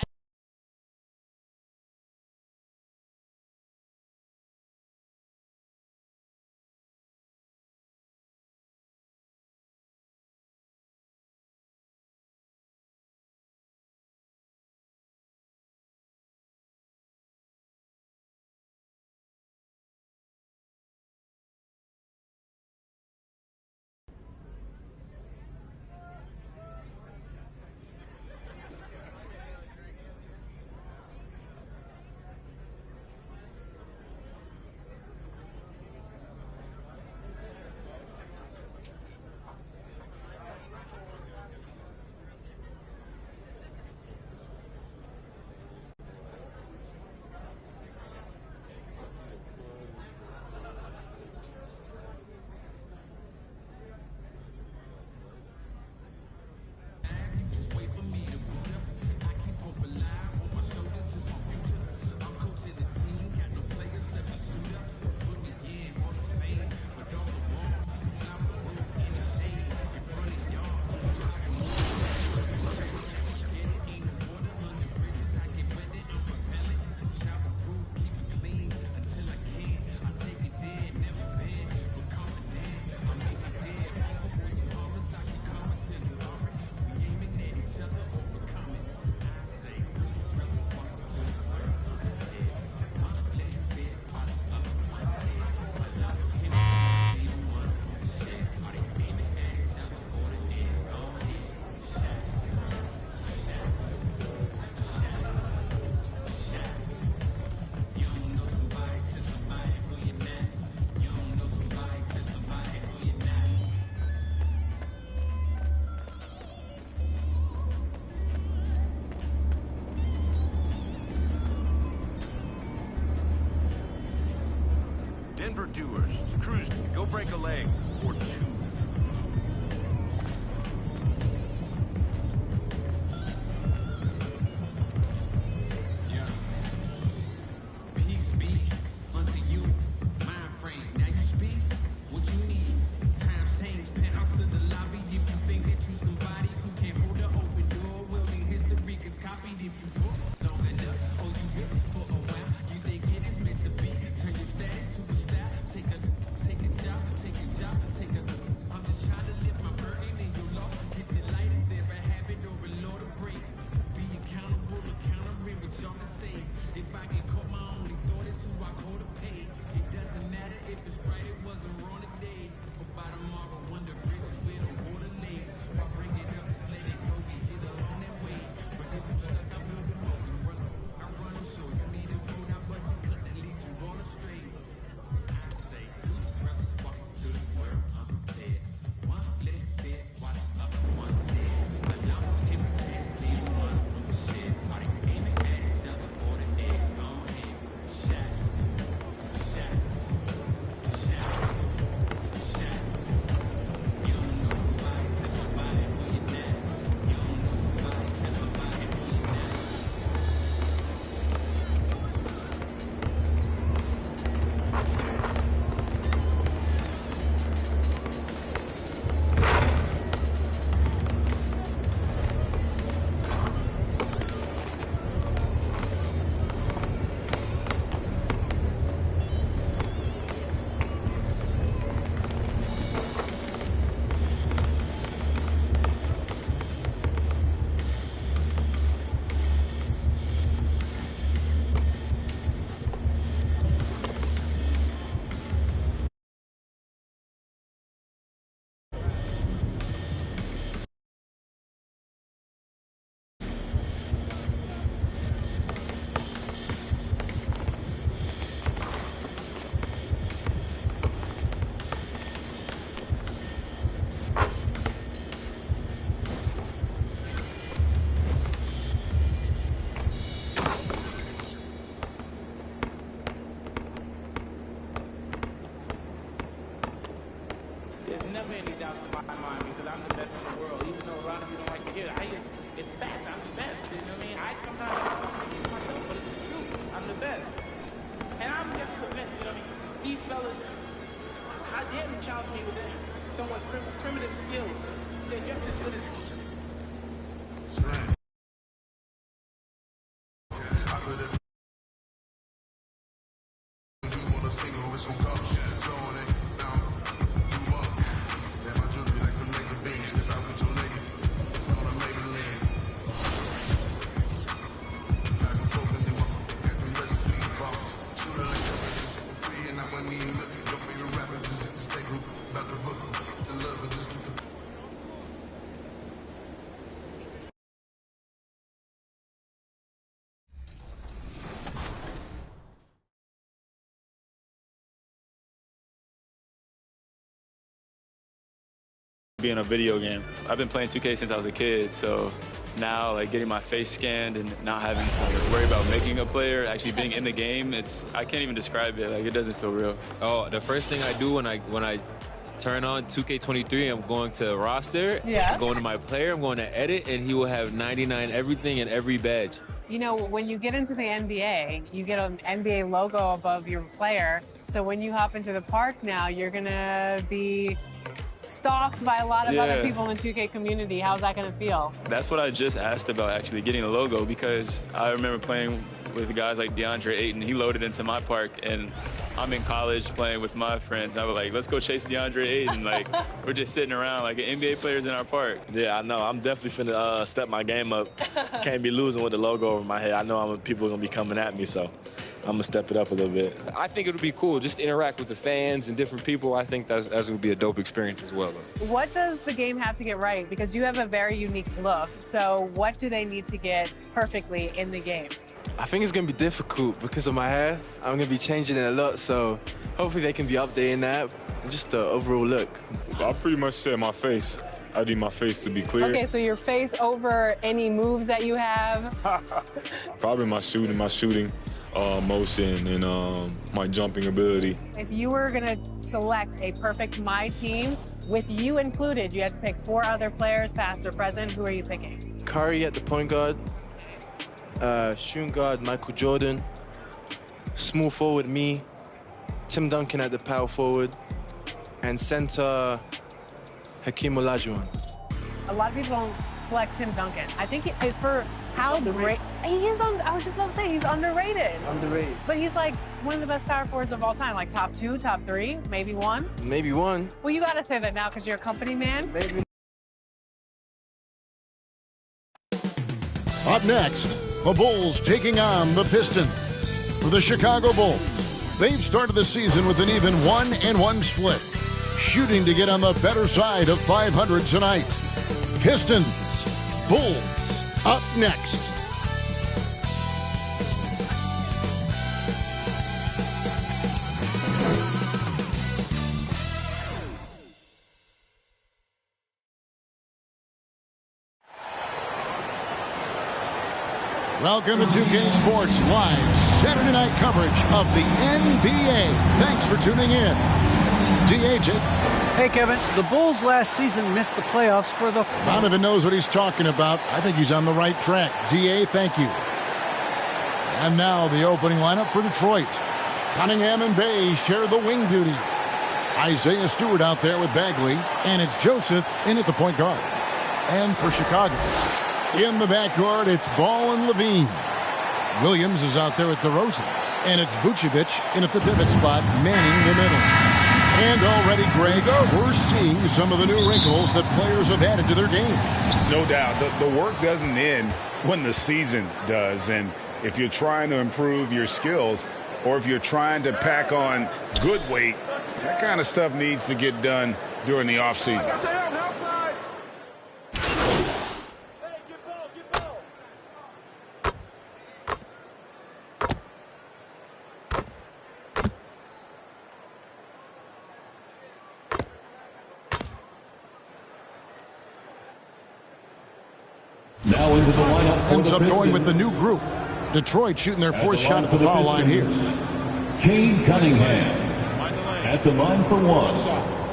Denver doers, cruise me, go break a leg or two. Yeah. Peace be unto you, mind frame. Now you speak what you need. Times change, penthouse to the lobby. If you think that you somebody who can't hold the open door, well then history gets copied if you book long enough. Oh, you rich for a while. You think it is meant to be. Turn your status to a style. Take a job, take a Being a video game. I've been playing 2K since I was a kid, so now like getting my face scanned and not having to worry about making a player, actually being in the game, I can't even describe it. Like, it doesn't feel real. Oh, the first thing I do when I turn on 2K23, I'm going to roster, I'm going to my player, I'm going to edit, and he will have 99 everything and every badge. You know, when you get into the NBA, you get an NBA logo above your player. So when you hop into the park now, you're going to be stalked by a lot of other people in the 2K community. How's that going to feel? That's what I just asked about, actually, getting a logo, because I remember playing with guys like DeAndre Ayton. He loaded into my park, and I'm in college playing with my friends. I was like, let's go chase DeAndre Ayton. Like, we're just sitting around like NBA players in our park. Yeah, I know. I'm definitely finna step my game up. Can't be losing with the logo over my head. I know people are going to be coming at me, so I'm going to step it up a little bit. I think it would be cool just to interact with the fans and different people. I think that's going to be a dope experience as well, though. What does the game have to get right? Because you have a very unique look. So what do they need to get perfectly in the game? I think it's going to be difficult because of my hair. I'm going to be changing it a lot, so hopefully they can be updating that. And just the overall look. I pretty much said my face. I need my face to be clear. Okay, so your face over any moves that you have? Probably my shooting motion and my jumping ability. If you were going to select a perfect My Team, with you included, you had to pick 4 other players, past or present. Who are you picking? Curry at the point guard, shooting guard Michael Jordan, small forward me, Tim Duncan at the power forward, and center Hakeem Olajuwon. A lot of people don't select Tim Duncan. I think for how great he is, I was just about to say he's underrated. Underrated. But he's like one of the best power forwards of all time, like top 2, top 3, maybe 1. Maybe 1. Well, you got to say that now because you're a company man. Maybe. Up next, the Bulls taking on the Pistons. For the Chicago Bulls, they've started the season with an even 1-1 split, shooting to get on the better side of 500 tonight. Pistons, Bulls, up next. Welcome to 2K Sports Live Saturday night coverage of the NBA. Thanks for tuning in. DJ. Hey, Kevin. The Bulls last season missed the playoffs for the... Donovan knows what he's talking about. I think he's on the right track. DA, thank you. And now the opening lineup for Detroit. Cunningham and Bay share the wing duty. Isaiah Stewart out there with Bagley. And it's Joseph in at the point guard. And for Chicago, in the backcourt, it's Ball and Levine. Williams is out there with DeRozan. And it's Vucevic in at the pivot spot, manning the middle. And already, Greg, we're seeing some of the new wrinkles that players have added to their game. No doubt. The work doesn't end when the season does. And if you're trying to improve your skills or if you're trying to pack on good weight, that kind of stuff needs to get done during the offseason. Now into the lineup. Ends up going with the new group. Detroit shooting their 4th shot at the foul line here. Cade Cunningham at the line for 1.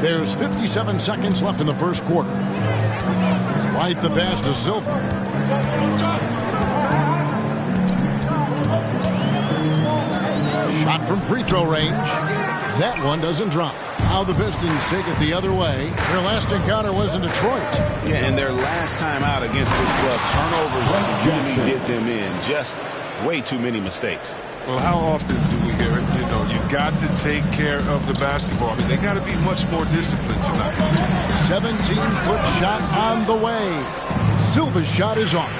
There's 57 seconds left in the first quarter. Right the pass to Silver. from free throw range. That one doesn't drop. Now the Pistons take it the other way. Their last encounter was in Detroit. Yeah, and their last time out against this club, turnovers really did them in. Just way too many mistakes. Well, how often do we hear it? You know, you got to take care of the basketball. I mean, they got to be much more disciplined tonight. 17-foot shot on the way. Silva's shot is off.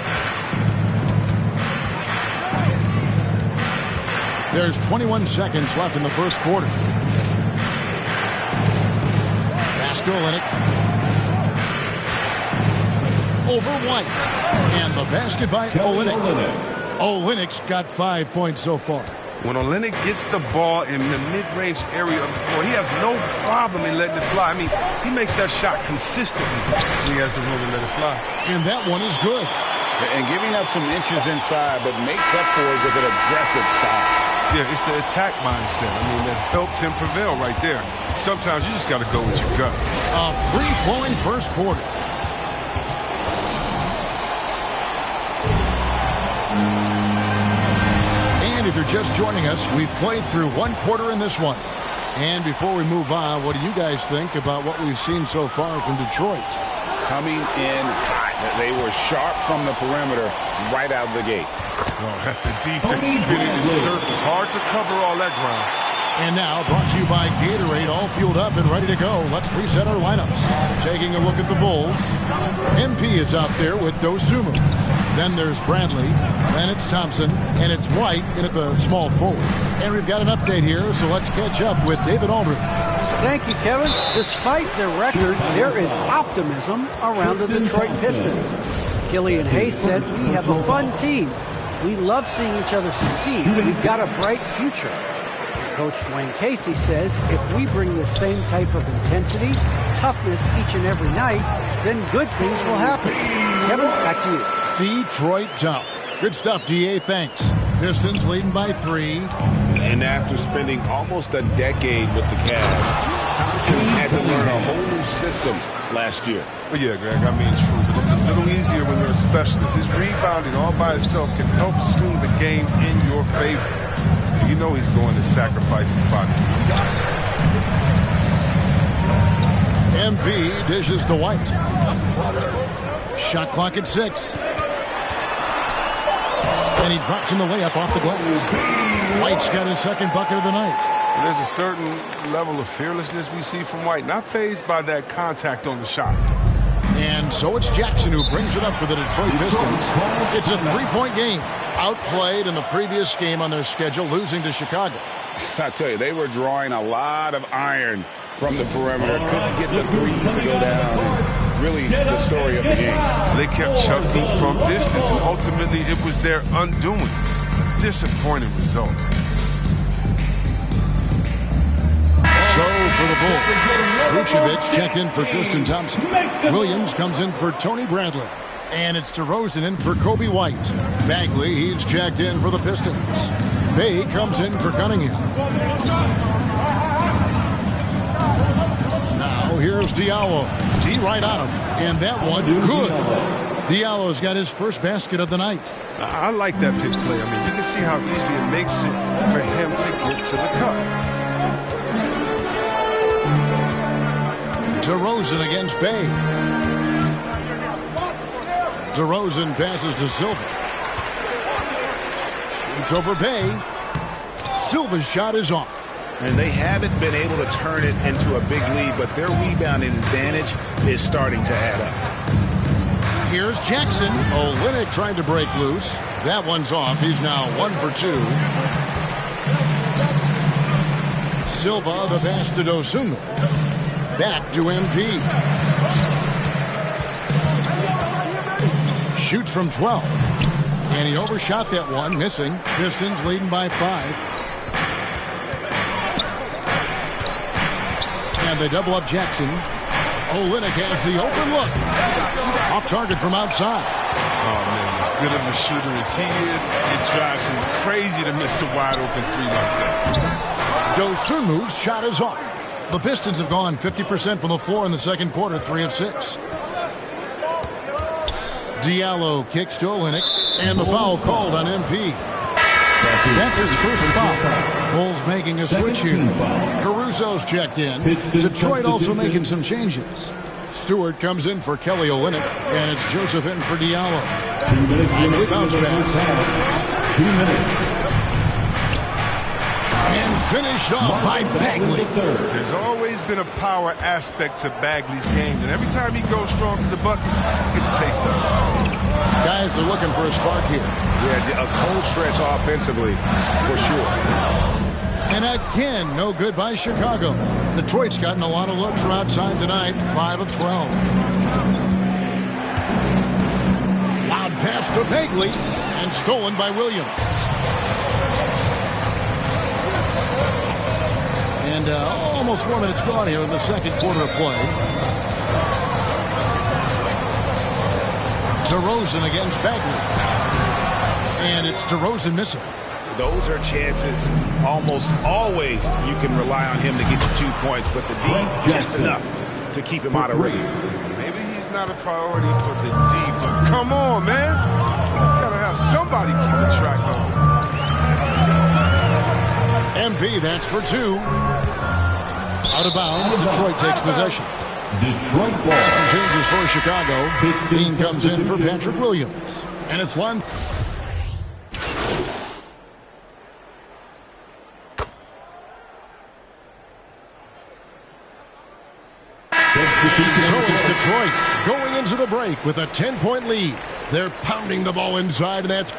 There's 21 seconds left in the first quarter. Pass to Olynyk. Over White. And the basket by Olynyk. Olynyk's got 5 points so far. When Olynyk gets the ball in the mid-range area of the floor, he has no problem in letting it fly. I mean, he makes that shot consistently. He has the room to let it fly. And that one is good. And giving up some inches inside, but makes up for it with an aggressive style. Yeah, it's the attack mindset. I mean, that helped him prevail right there. Sometimes you just got to go with your gut. A free-flowing first quarter. And if you're just joining us, we've played through one quarter in this one. And before we move on, what do you guys think about what we've seen so far from Detroit? Coming in hot. They were sharp from the perimeter right out of the gate. Well, the defense spinning in circles. Hard to cover all that ground. And now, brought to you by Gatorade, all fueled up and ready to go. Let's reset our lineups. Taking a look at the Bulls. MP is out there with Dosunmu. Then there's Bradley. Then it's Thompson. And it's White in at the small forward. And we've got an update here, so let's catch up with David Aldridge. Thank you, Kevin. Despite their record, there is optimism around the Detroit Pistons. Killian Hayes said, "We have a fun team. We love seeing each other succeed. We've got a bright future." Coach Dwayne Casey says, if we bring the same type of intensity, toughness each and every night, then good things will happen. Kevin, back to you. Detroit tough. Good stuff, DA. Thanks. Pistons leading by 3. And after spending almost a decade with the Cavs, Thompson had to learn a whole new system last year. Well, yeah, Greg, I mean, true, but it's a little easier when you're a specialist. His rebounding all by itself can help swing the game in your favor. You know he's going to sacrifice his body. MP dishes to White. Shot clock at 6. And he drops in the layup off the glass. White's got his second bucket of the night. There's a certain level of fearlessness we see from White, not fazed by that contact on the shot. And so it's Jackson who brings it up for the Detroit Pistons. It's a 3-point game. Outplayed in the previous game on their schedule, losing to Chicago. I tell you, they were drawing a lot of iron from the perimeter. Couldn't get the threes to go down. Really the story of the game. They kept chucking from distance, and ultimately it was their undoing. Disappointing result. So for the Bulls, Vucevic checked in for Tristan Thompson. Williams comes in for Tony Bradley. And it's DeRozan in for Kobe White. Bagley, he's checked in for the Pistons. Bay comes in for Cunningham. Now here's Diallo. D right on him. And that one, good. Diallo's got his first basket of the night. I like that pick play. I mean, you can see how easily it makes it for him to get to the cup. DeRozan against Bay. DeRozan passes to Silva. Shoots over Bay. Silva's shot is off. And they haven't been able to turn it into a big lead, but their rebounding advantage is starting to add up. Here's Jackson. Olynyk trying to break loose. That one's off. He's now 1 for 2. Silva, the pass to Dosunmu. Back to MP. Shoots from 12. And he overshot that one, missing. Pistons leading by 5. And they double up Jackson. Olynyk has the open look. Off target from outside. Oh, man, as good of a shooter as he is, it drives him crazy to miss a wide open 3 like that. Dosunmu's shot is off. The Pistons have gone 50% from the floor in the second quarter, 3 of 6. Diallo kicks to Olynyk, and the foul called on MP. That's his first foul. Bulls making a switch here. Caruso's checked in. Detroit also making some changes. Stewart comes in for Kelly Olynyk, and it's Joseph in for Diallo. 2 minutes And a bounce pass. 2 minutes. And finished off by Bagley. There's always been a power aspect to Bagley's game, and every time he goes strong to the bucket, you get a taste of it. Guys are looking for a spark here. Yeah, a cold stretch offensively, for sure. And again, no good by Chicago. Detroit's gotten a lot of looks from outside tonight, 5 of 12. Loud pass to Bagley, and stolen by Williams. And almost 4 minutes gone here in the second quarter of play. DeRozan against Bagley. And it's DeRozan missing. Those are chances almost always you can rely on him to get you 2 points, but the D just enough to keep him out of rhythm. Maybe he's not a priority for the D, but come on, man. You gotta have somebody keeping track of him. MP, that's for 2. Out of bounds, Detroit takes possession. Detroit ball. Some changes for Chicago. Dean comes in for Patrick Williams. And it's Lund. So it's Detroit going into the break with a 10-point lead. They're pounding the ball inside, and that's...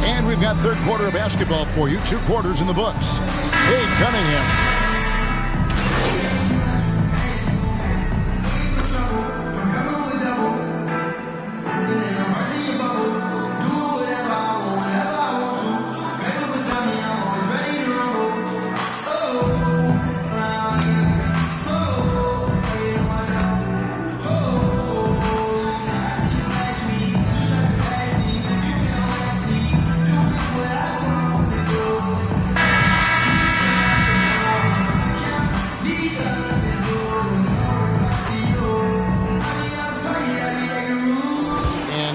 And we've got third quarter of basketball for you. 2 quarters in the books. Cade Cunningham.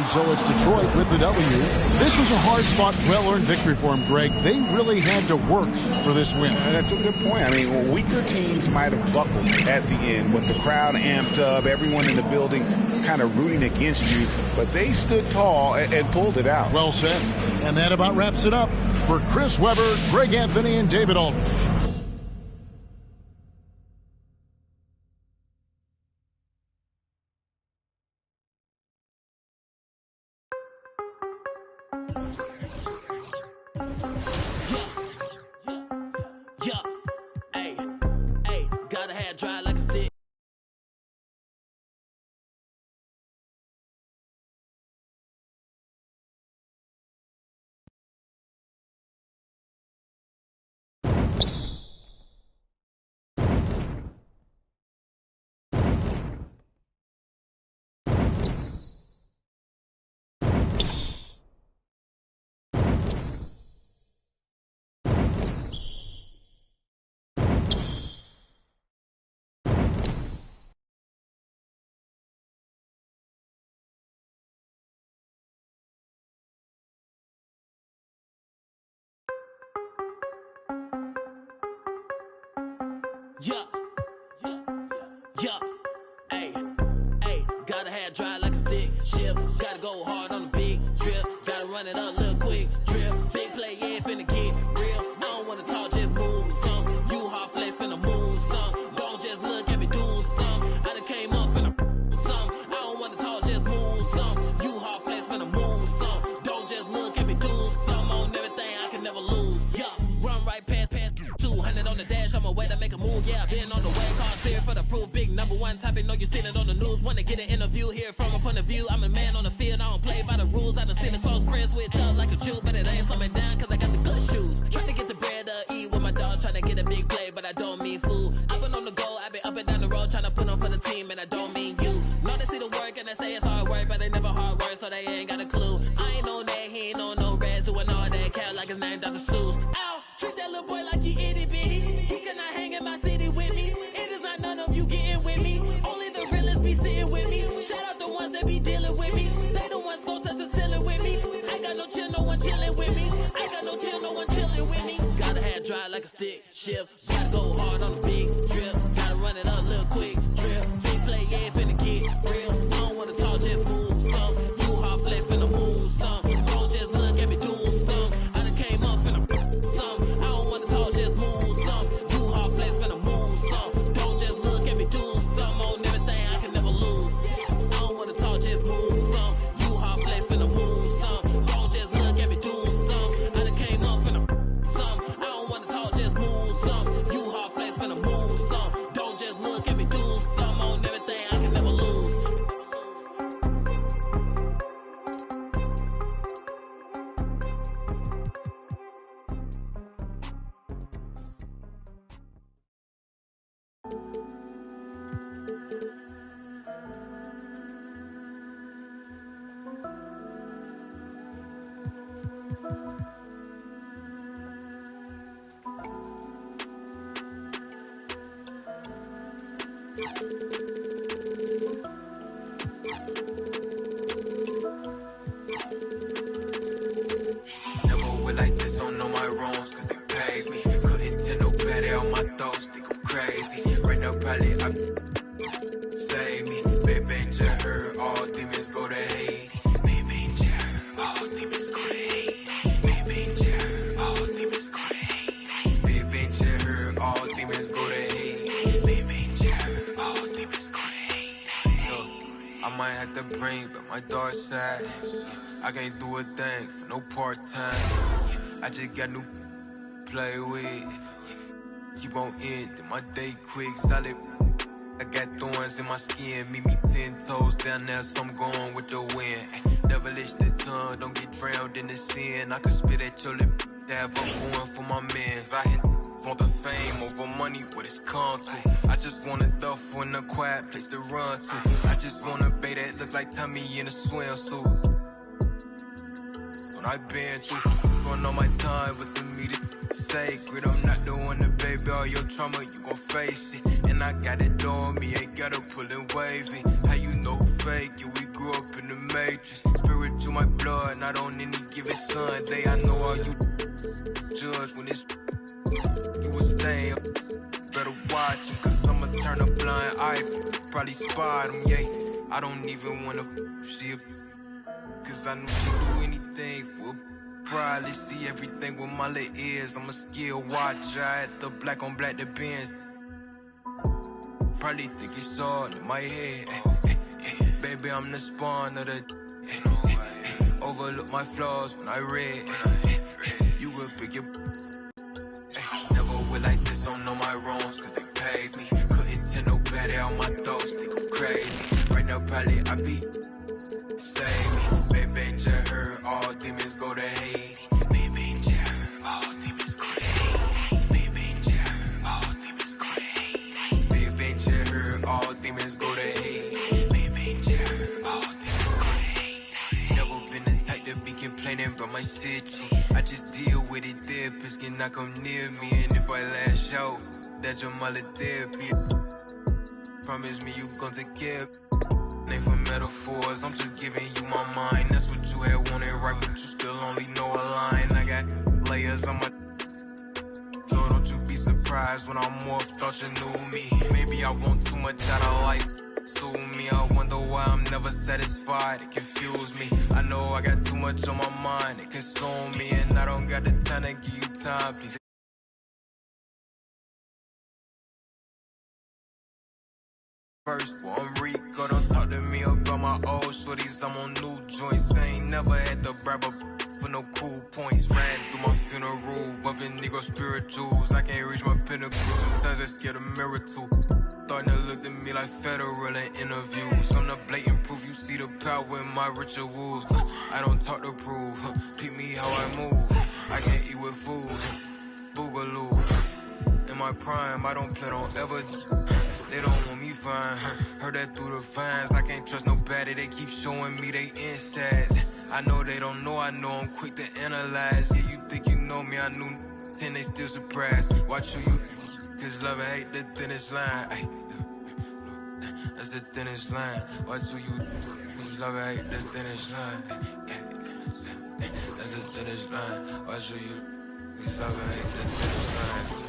So it's Detroit with the W. This was a hard-fought, well-earned victory for them, Greg. They really had to work for this win. And that's a good point. I mean, weaker teams might have buckled at the end with the crowd amped up, everyone in the building kind of rooting against you. But they stood tall and pulled it out. Well said. And that about wraps it up. For Chris Webber, Greg Anthony, and David Aldridge. Yeah, hey, gotta have dry like a stick shift. Gotta go hard on the big drip. Gotta run it up, little quick drip. Big play, yeah, finna get real. I don't wanna talk, just move some. You hard flex, finna move some. Don't just look at me, do some. I done came up, finna some. I don't wanna talk, just move some. You hard flex, finna move some. Don't just look at me, do some. On everything, I can never lose. Yeah, run right past 200 on the dash. On my way to make a move, yeah, been on the way. Call clear for the proof. Big number one topic, know you seen it on the news. Wanna get an interview here from a point of view. I'm a man on the field, I don't play by the rules. I done seen the close friends switch up like a Jew, but it ain't slowing down cause I got the good shoes. Trying to get the bread to eat with my dog, trying to get a big play, but I don't mean food. I've been on the go, I've been up and down the road, trying to put on for the team, and I don't mean you. Know they see the work and they say it's hard work, but they never hard work, so they ain't got a clue. I ain't on that, he ain't on no reds, doing all that cat like his name Dr. Seuss. Ow, treat that little boy like he itty bitty. He cannot hang like a stick shift. Gotta go hard on the big trip. Gotta run it up, little quick trip. Big play, yeah, finna get real. I don't wanna talk, just move some. You hard flex, finna move some. Don't just look at me do some. I done came up finna some. I don't wanna talk, just move some. You hard flex, finna move some. Don't just look at me do some. On everything I can never lose. I don't wanna talk, just move some. You hard flex, finna move some. Don't just look at me do some. I done came up finna some. I don't wanna talk, just move some. You hard flex, finna move some. Don't just look at me do some. On everything I can never lose. Never went like this, don't know my wrongs, cause they paid me. Couldn't tell no better on my thoughts, think I'm crazy. Right now, probably I save me. Baby, just heard all demons go to Haiti. Baby, just heard all demons go to Haiti. Baby, just heard all demons go to Haiti. Baby, just heard all demons go to Haiti. Baby, just heard all demons go to Haiti. Yo, I might have to bring back my dark side. I can't do a thing for no part-time. I just got new play with. Keep on ending my day quick, solid. I got thorns in my skin, meet me 10 toes down there, so I'm going with the wind. Devilish the tongue, don't get drowned in the sin. I can spit at your lip, have a going for my mans. I want the fame over money, what it's come to. I just want a duffel in a quiet place to run to. I just want a bae that look like Tommy in a swimsuit. I've been through, going on my time, but to me this sacred. I'm not the one to baby all your trauma, you gon' face it. And I got it on me, ain't gotta pull and wavy. How you know who fake it? We grew up in the matrix. Spiritual my blood, not on any given Sunday. I know all you judge when it's you will stay up. Better watch him, cause I'ma turn a blind eye. Probably spot him, yeah. I don't even wanna see it. Cause I know you do anything for probably see everything with my little ears. I'm a skill watcher at the black on black, the Benz. Probably think it's all in my head. Baby, I'm the spawn of the overlook my flaws when I read. You would pick your never went like this, don't know my wrongs, cause they paid me. Couldn't tell no better on my thoughts, think I'm crazy. Right now, probably I be save me. Baby, just heard all demons go to Haiti. Baby, just heard all demons go to Haiti. Baby, just heard all demons go to Haiti. Baby, just heard all demons go to Haiti. Baby, just heard all demons go to Haiti. Never been the type to be complaining about my city. I just deal with it, therapists can not come near me. And if I lash out, that's your mother therapy. Promise me you gon' take care of me. Ain't for metaphors, I'm just giving you my mind. That's what you had wanted right, but you still only know a line. I got layers on my so don't you be surprised when I'm off, thought you knew me. Maybe I want too much out of life, sue me. I wonder why I'm never satisfied, it confused me. I know I got too much on my mind, it consumed me. And I don't got the time to give you time, please. First, well, I'm Rico, don't talk to me about my old shorties, I'm on new joints. I ain't never had to bribe a for no cool points. Ran through my funeral, bumping Negro spirituals. I can't reach my pinnacle, sometimes I scared a mirror too. Starting to look at me like federal in interviews. I'm the blatant proof, you see the power in my rituals. I don't talk to prove, peep me how I move. I can't eat with fools, boogaloo. In my prime, I don't plan on ever. They don't want me fine, heard that through the fines. I can't trust nobody, they keep showing me they insides. I know they don't know, I know I'm quick to analyze. Yeah, you think you know me, I knew 10, they still surprised. Watch who you, cause love and hate the thinnest line. Ay, that's the thinnest line. Watch who you, cause love and hate the thinnest line. That's the thinnest line. Watch who you, cause love and hate the thinnest line.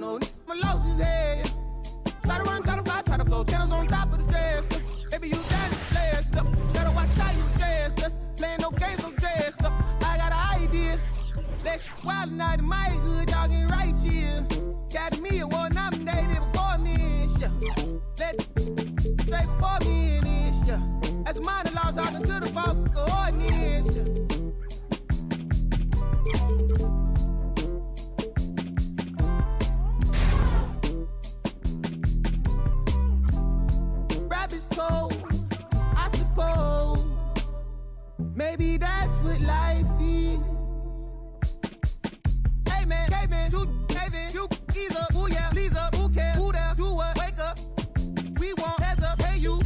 know my loss is head. Try to run, try to fly, try to flow. Channels on top of the dress. Baby, you done blessed up. Better watch how you dress us. Playing no games, no dress up. I got an idea. Let's wild night in my hood, y'all getting right here. Got me award nominated before me and shit. Let's straight before me and this, yeah. That's a minor law talking to the fuck ordinance, yeah. Rabbit's cold, I suppose. Maybe that's what life is. Hey man, you either, ooh yeah, please up, who cares, who there, do what, wake up. We want heads up, hey you,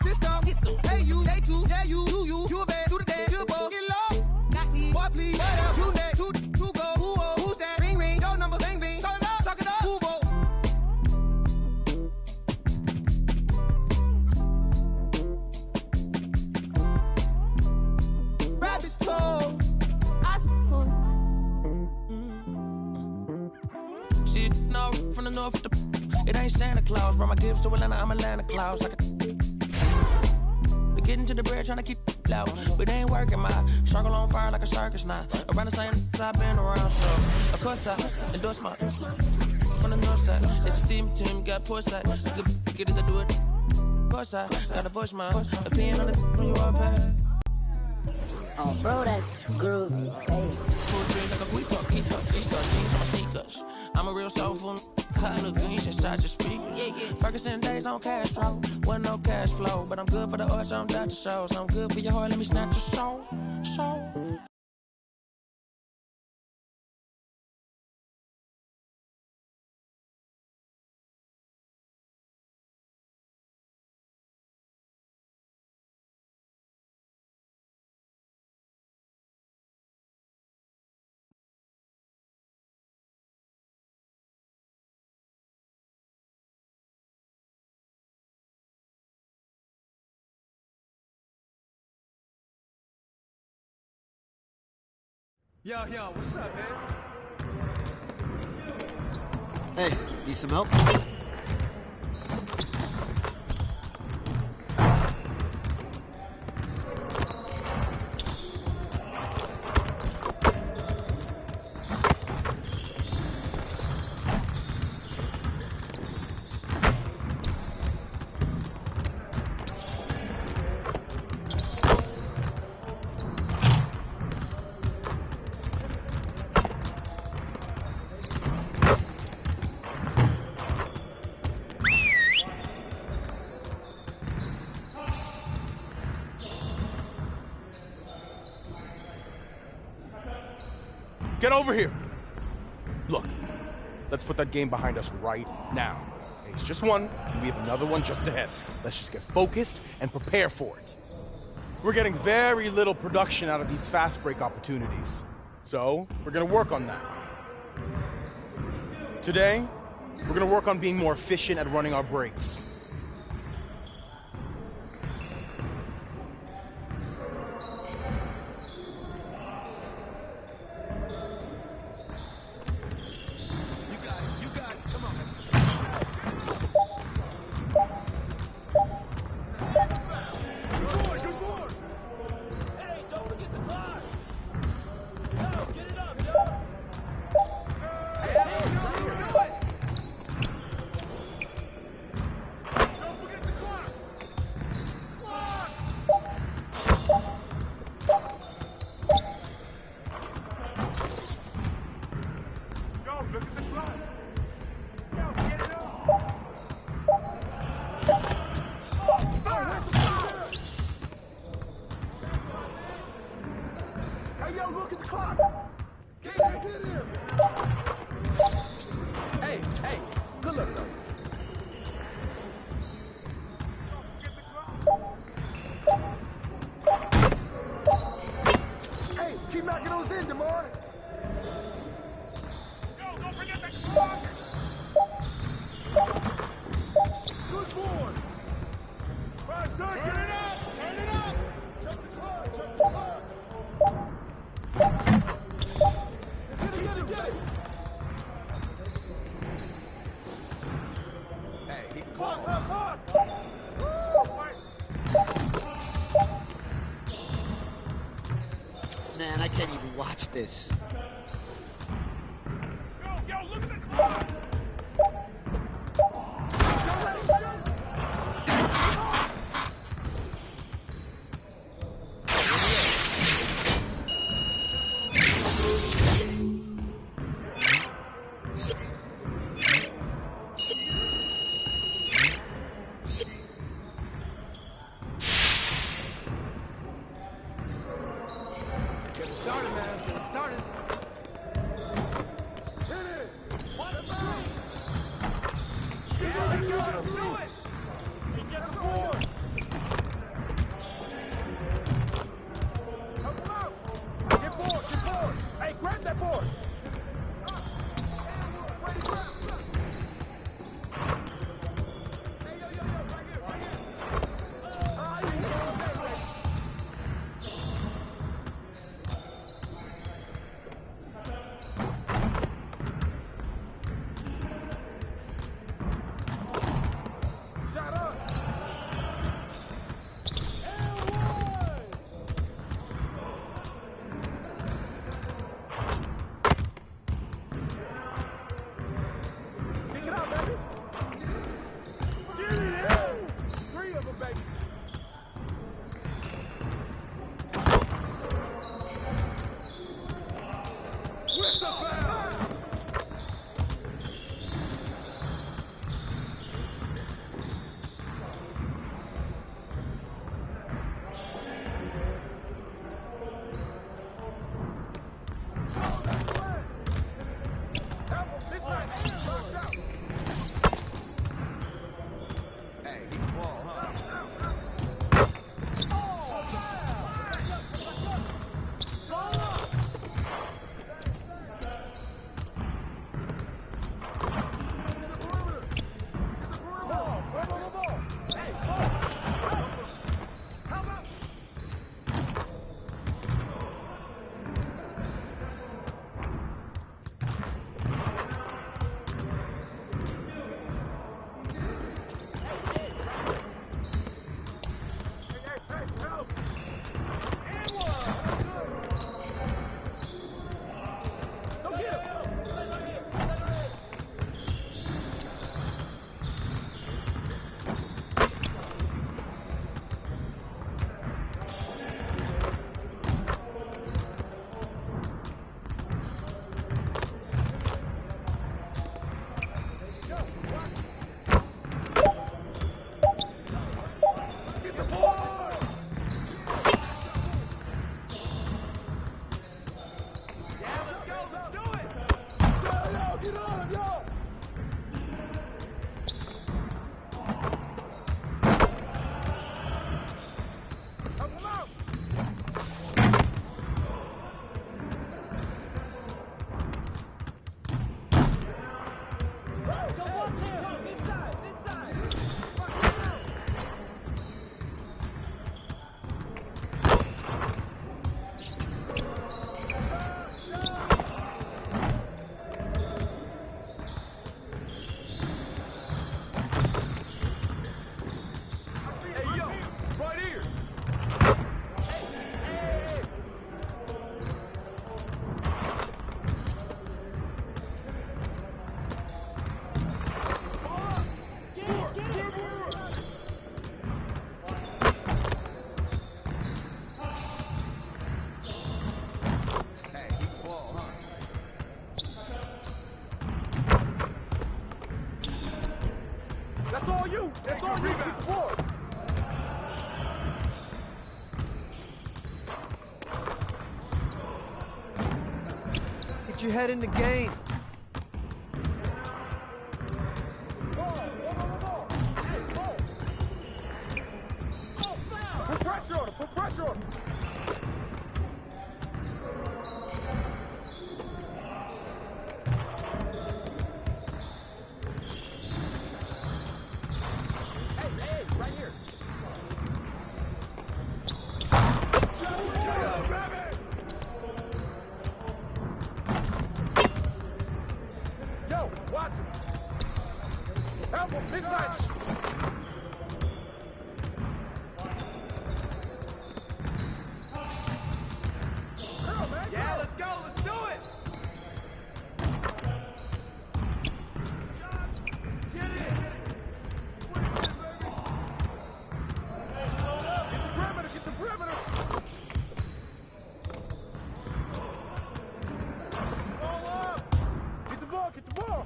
system, hey you, they too, yeah you a bad, do the dance, you both, get low, not me, boy please, what up, you next, who go, who's that, ring, your number, bing, talk it up, who go. Rabbit's cold, I suppose. Shit, no, from the north, it ain't Santa Claus. Brought my gifts to Atlanta, I'm Atlanta Claus. We getting to the bread, trying to keep it loud. But it ain't working, my circle on fire like a circus now. Around the same I've been around, so of course I endorse my from the north side. It's a steam team, got port side. Get it to do it. Course I got a voice, my opinion on it when you are back. Oh, bro, that's groovy. Sneakers. I'm a real soulful color greens inside your speakers. Ferguson days on Castro, wasn't no cash flow, but I'm good for the arts, I'm Dr. Shows. I'm good for your heart, let me snatch your soul. Yo, what's up, man? Hey, need some help? Get over here. Look, let's put that game behind us right now. Hey, it's just one, and we have another one just ahead. Let's just get focused and prepare for it. We're getting very little production out of these fast break opportunities. So, we're gonna work on that. Today, we're gonna work on being more efficient at running our breaks. Keep knocking those in, DeMar. Yo, don't forget the clock. Man, I can't even watch this. Look at the clock. Get it started, man. Let's get it started. Hey, grab that board. That's all rebound. Get your head in the game. Put pressure on him. Put pressure on him. Hey, right here. Yo, watch him. Help him. Mismatch. Yeah, let's go. Let's do it. Get it. Hey, slow it up. Get the perimeter. Get the perimeter. Ball up. Get the ball. Get the ball.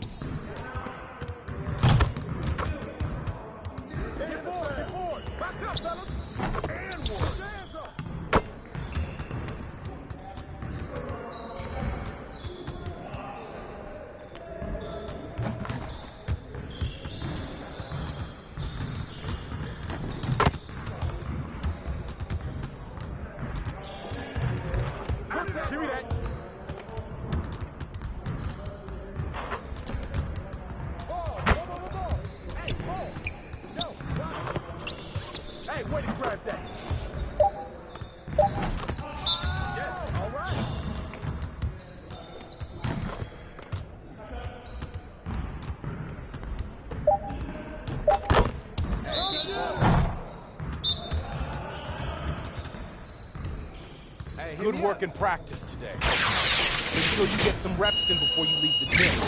Get forward. Get forward. Back up, fellas. And one. Hands up. Give me that. Ball. Hey, ball. Yo, drop it. Hey, way to grab that. Yes, all right. Hey, good work in practice today. Make sure you get some reps in before you leave the gym.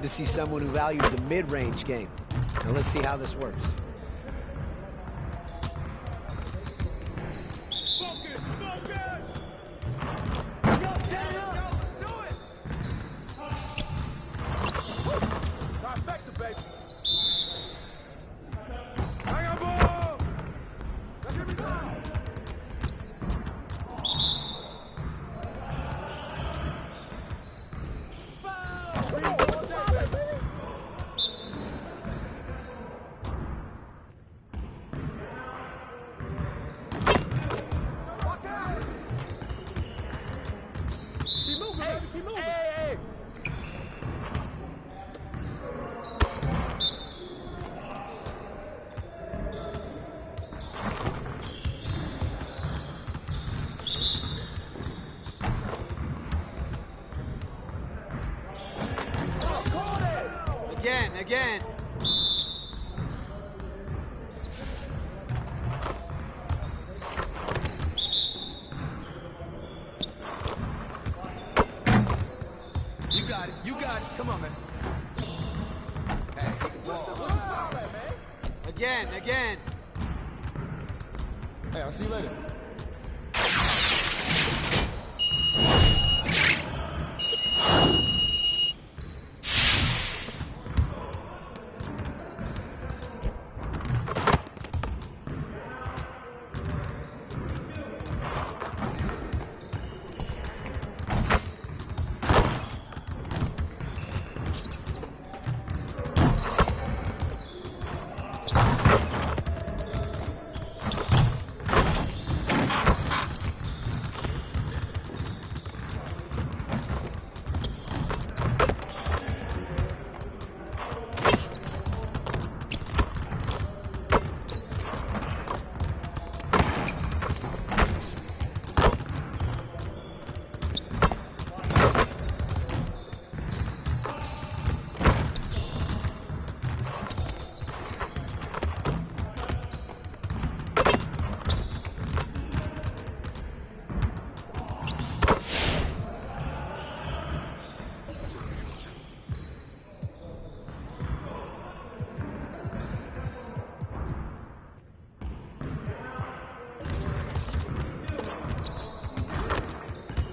to see someone who values the mid-range game. Now let's see how this works. Again. You got it. Come on, man. Hey, ball. Again. Hey, I'll see you later.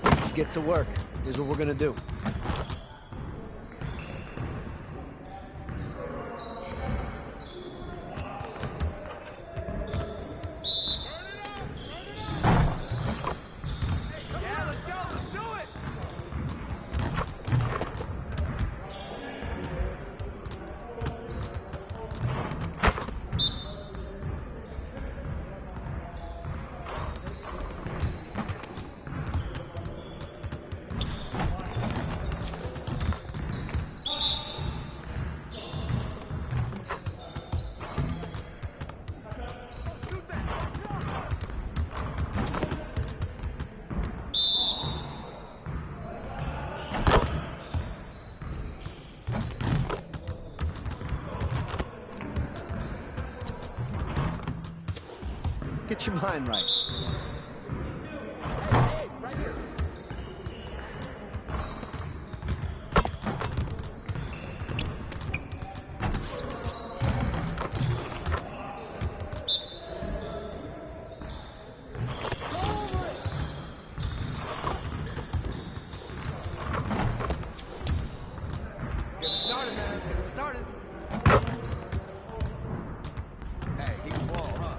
Let's get to work. Here's what we're gonna do. Get your mind right. Get it started, man. Let's get it started. Hey, he can ball, huh?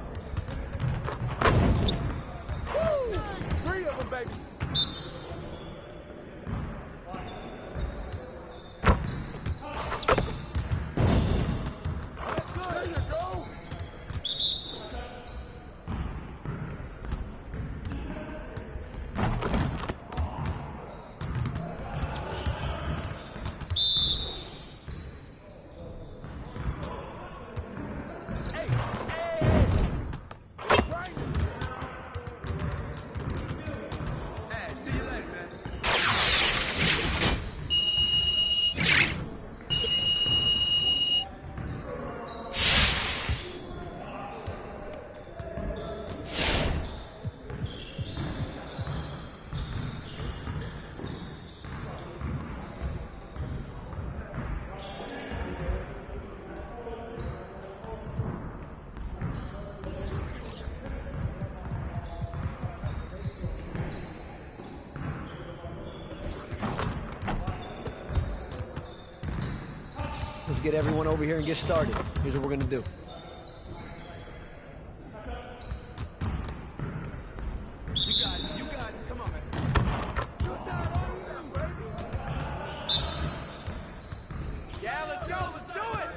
get everyone over here and get started. Here's what we're going to do. You got it. You got it. Come on, man. Yeah, let's go. Let's do it.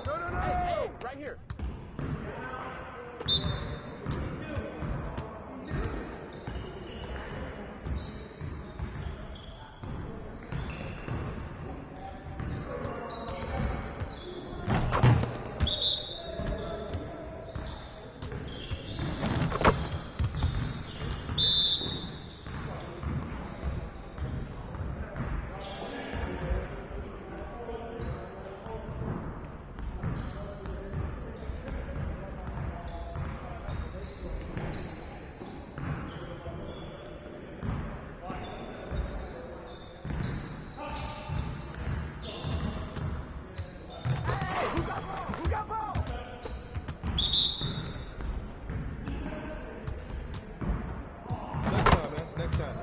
No. Hey, right here. Next time, man. Next time.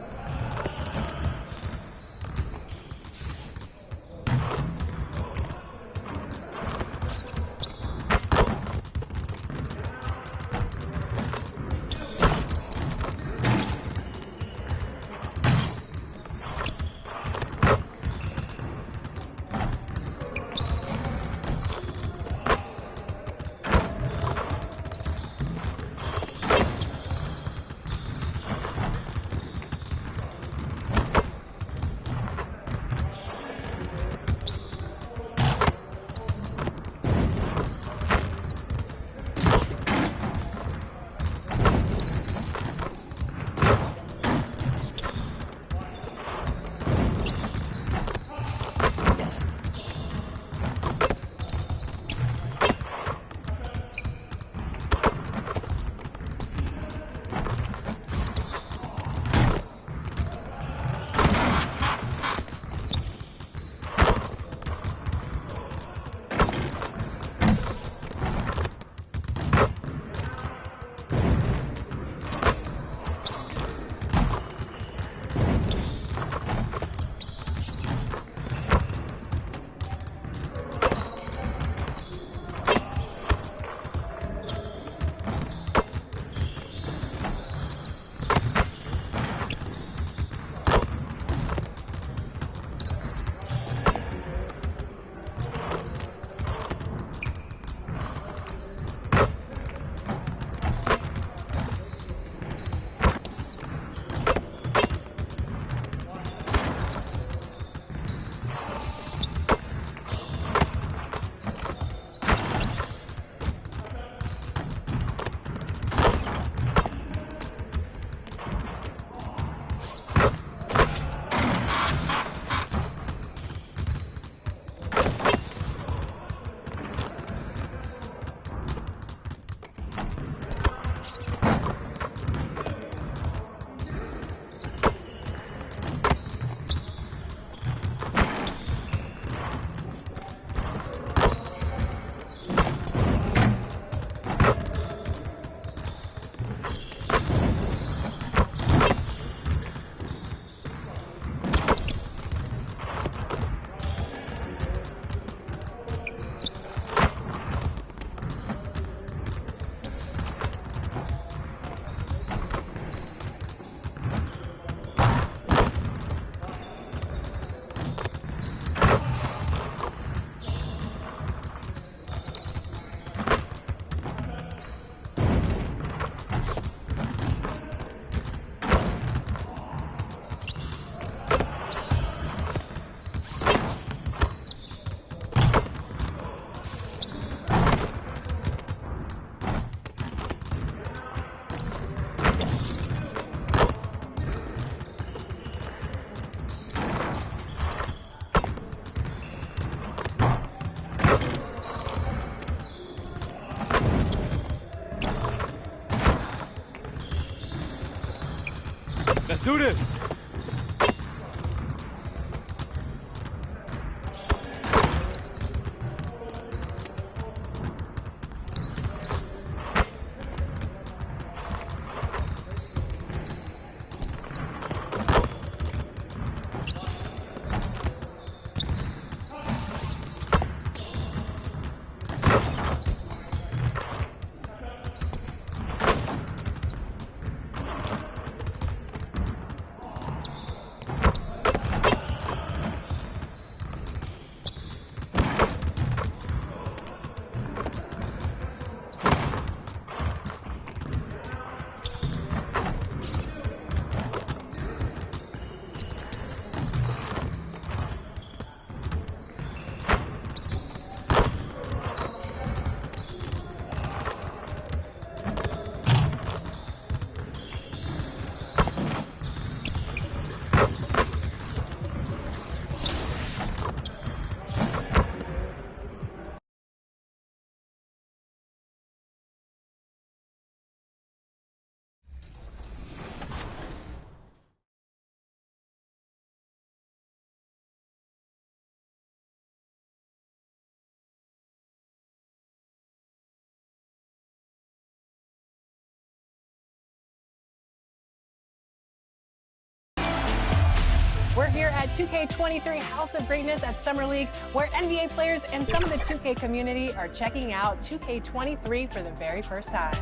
Let's do this. We're here at 2K23 House of Greatness at Summer League, where NBA players and some of the 2K community are checking out 2K23 for the very first time.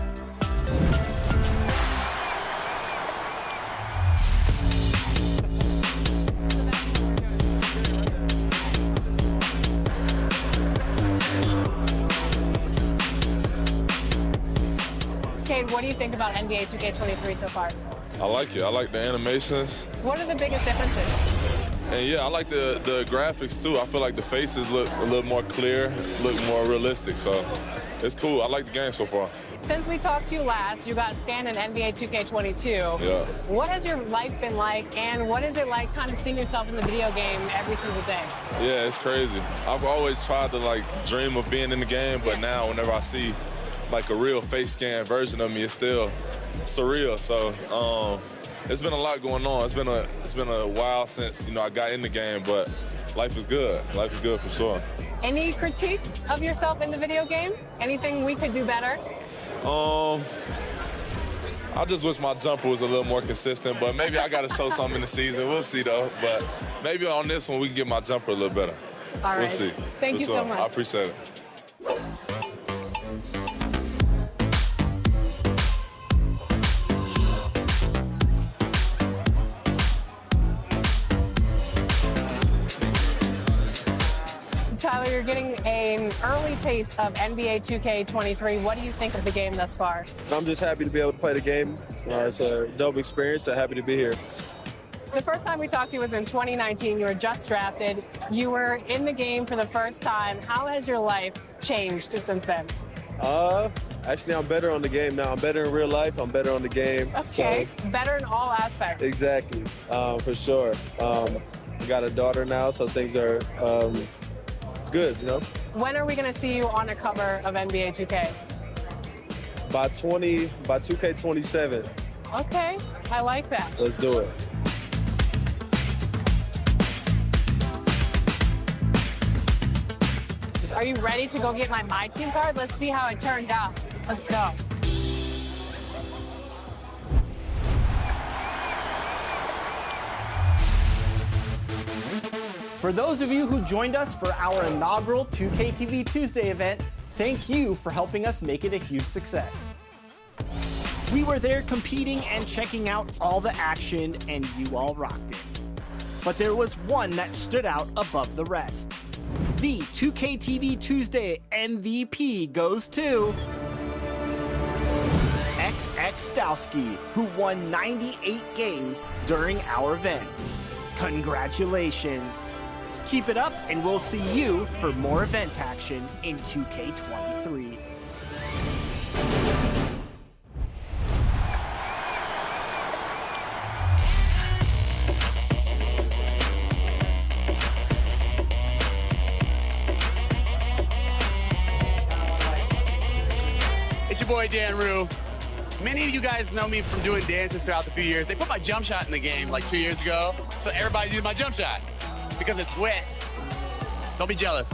Cade, what do you think about NBA 2K23 so far? I like it. I like the animations. What are the biggest differences? And yeah, I like the graphics too. I feel like the faces look a little more clear, look more realistic. So it's cool. I like the game so far. Since we talked to you last, you got scanned in NBA 2K22. Yeah. What has your life been like, and what is it like kind of seeing yourself in the video game every single day? Yeah, it's crazy. I've always tried to like dream of being in the game, but now whenever I see like a real face scan version of me, it's still surreal. So it's been a lot going on. It's been a while since I got in the game, but life is good. Life is good for sure. Any critique of yourself in the video game? Anything we could do better? I just wish my jumper was a little more consistent, but maybe I got to show something in the season. We'll see though. But maybe on this one we can get my jumper a little better. All right. We'll see. Thank you so much. I appreciate it. Tyler, you're getting an early taste of NBA 2K23. What do you think of the game thus far? I'm just happy to be able to play the game. It's a dope experience, so happy to be here. The first time we talked to you was in 2019. You were just drafted. You were in the game for the first time. How has your life changed since then? Actually, I'm better on the game now. I'm better in real life. I'm better on the game. Okay, so. Better in all aspects. Exactly, for sure. I got a daughter now, so things are good, When are we going to see you on a cover of NBA 2K? By 2K27. Okay, I like that. Let's do it. Are you ready to go get my team card? Let's see how it turned out. Let's go. For those of you who joined us for our inaugural 2K TV Tuesday event, thank you for helping us make it a huge success. We were there competing and checking out all the action, and you all rocked it. But there was one that stood out above the rest. The 2K TV Tuesday MVP goes to XX Dowski, who won 98 games during our event. Congratulations. Keep it up, and we'll see you for more event action in 2K23. It's your boy Dan Rue. Many of you guys know me from doing dances throughout the few years. They put my jump shot in the game like 2 years ago, so everybody uses my jump shot because it's wet. Don't be jealous.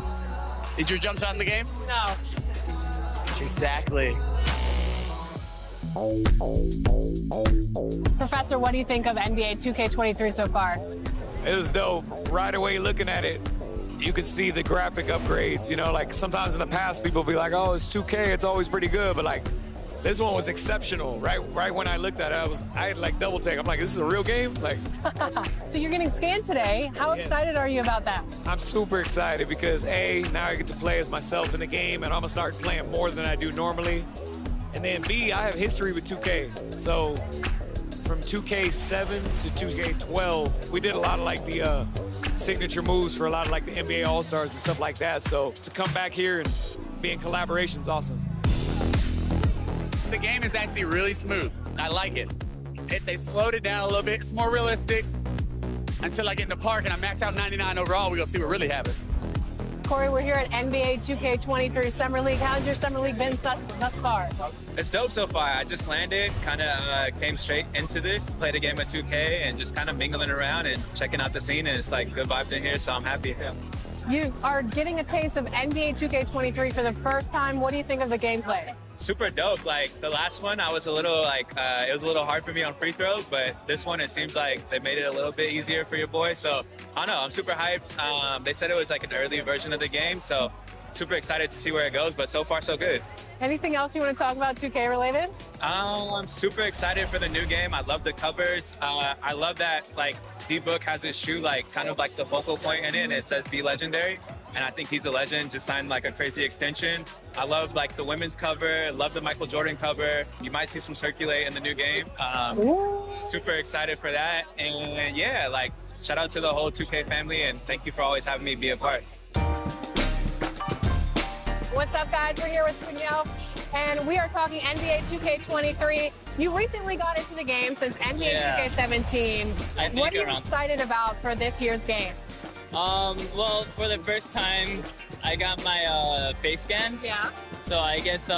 Is your jump shot in the game? No. Exactly. Professor, what do you think of NBA 2K23 so far? It was dope. Right away looking at it, you could see the graphic upgrades. Like sometimes in the past people be like, oh, it's 2K, it's always pretty good, but like this one was exceptional. Right when I looked at it, I had like double take. I'm like, this is a real game? Like. So you're getting scanned today. How excited are you about that? I'm super excited because A, now I get to play as myself in the game, and I'm gonna start playing more than I do normally. And then B, I have history with 2K. So from 2K7 to 2K12, we did a lot of like the signature moves for a lot of like the NBA All-Stars and stuff like that. So to come back here and be in collaboration is awesome. The game is actually really smooth. I like it. They slowed it down a little bit. It's more realistic. Until I get in the park and I max out 99 overall, we're gonna see what really happens. Corey, we're here at NBA 2K23 Summer League. How's your Summer League been thus far? It's dope so far. I just landed, kind of came straight into this, played a game of 2K, and just kind of mingling around and checking out the scene, and it's like good vibes in here, so I'm happy. Yeah. You are getting a taste of NBA 2K23 for the first time. What do you think of the gameplay? super dope. Like the last one, I was a little like, it was a little hard for me on free throws, but this one, it seems like they made it a little bit easier for your boy. So I don't know, I'm super hyped. They said it was like an early version of the game, so super excited to see where it goes, but so far so good. Anything else you want to talk about 2K related? I'm super excited for the new game. I love the covers. I love that like D-Book has his shoe like kind of like the focal point in it, and it says "Be Legendary." And I think he's a legend. Just signed like a crazy extension. I love like the women's cover. Love the Michael Jordan cover. You might see some circulate in the new game. Super excited for that. And yeah, like shout out to the whole 2K family, and thank you for always having me be a part. What's up, guys? We're here with Danielle, and we are talking NBA 2K23. You recently got into the game since NBA 2K17. What are you excited about for this year's game? Well, for the first time, I got my face scan. Yeah. So I guess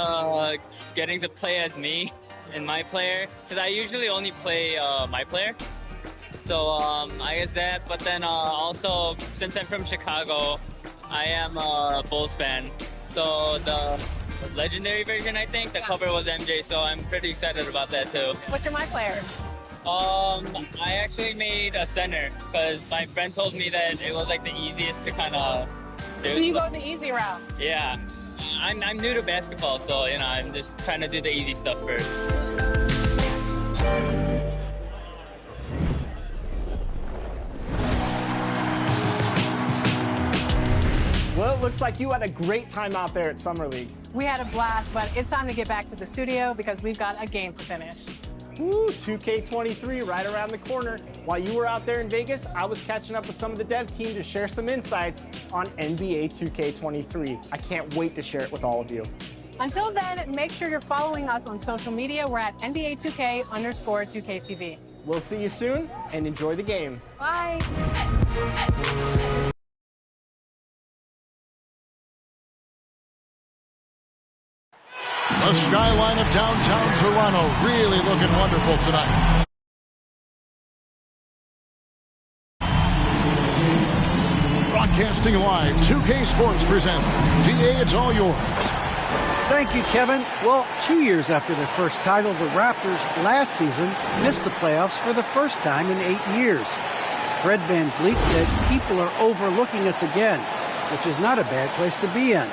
getting to play as me and my player, because I usually only play my player. So I guess that, but then also, since I'm from Chicago, I am a Bulls fan. So the legendary version, I think, the cover was MJ, so I'm pretty excited about that too. What's your my player? I actually made a center because my friend told me that it was like the easiest to kind of do. So you go the easy route? Yeah. I'm new to basketball, so you know, I'm just trying to do the easy stuff first. Well, it looks like you had a great time out there at Summer League. We had a blast, but it's time to get back to the studio because we've got a game to finish. Woo, 2K23 right around the corner. While you were out there in Vegas, I was catching up with some of the dev team to share some insights on NBA 2K23. I can't wait to share it with all of you. Until then, make sure you're following us on social media. We're at NBA 2K_2KTV. We'll see you soon, and enjoy the game. Bye. The skyline of downtown Toronto really looking wonderful tonight. Broadcasting live, 2K Sports present. GA, it's all yours. Thank you, Kevin. Well, 2 years after their first title, the Raptors last season missed the playoffs for the first time in 8 years. Fred VanVleet said people are overlooking us again, which is not a bad place to be in.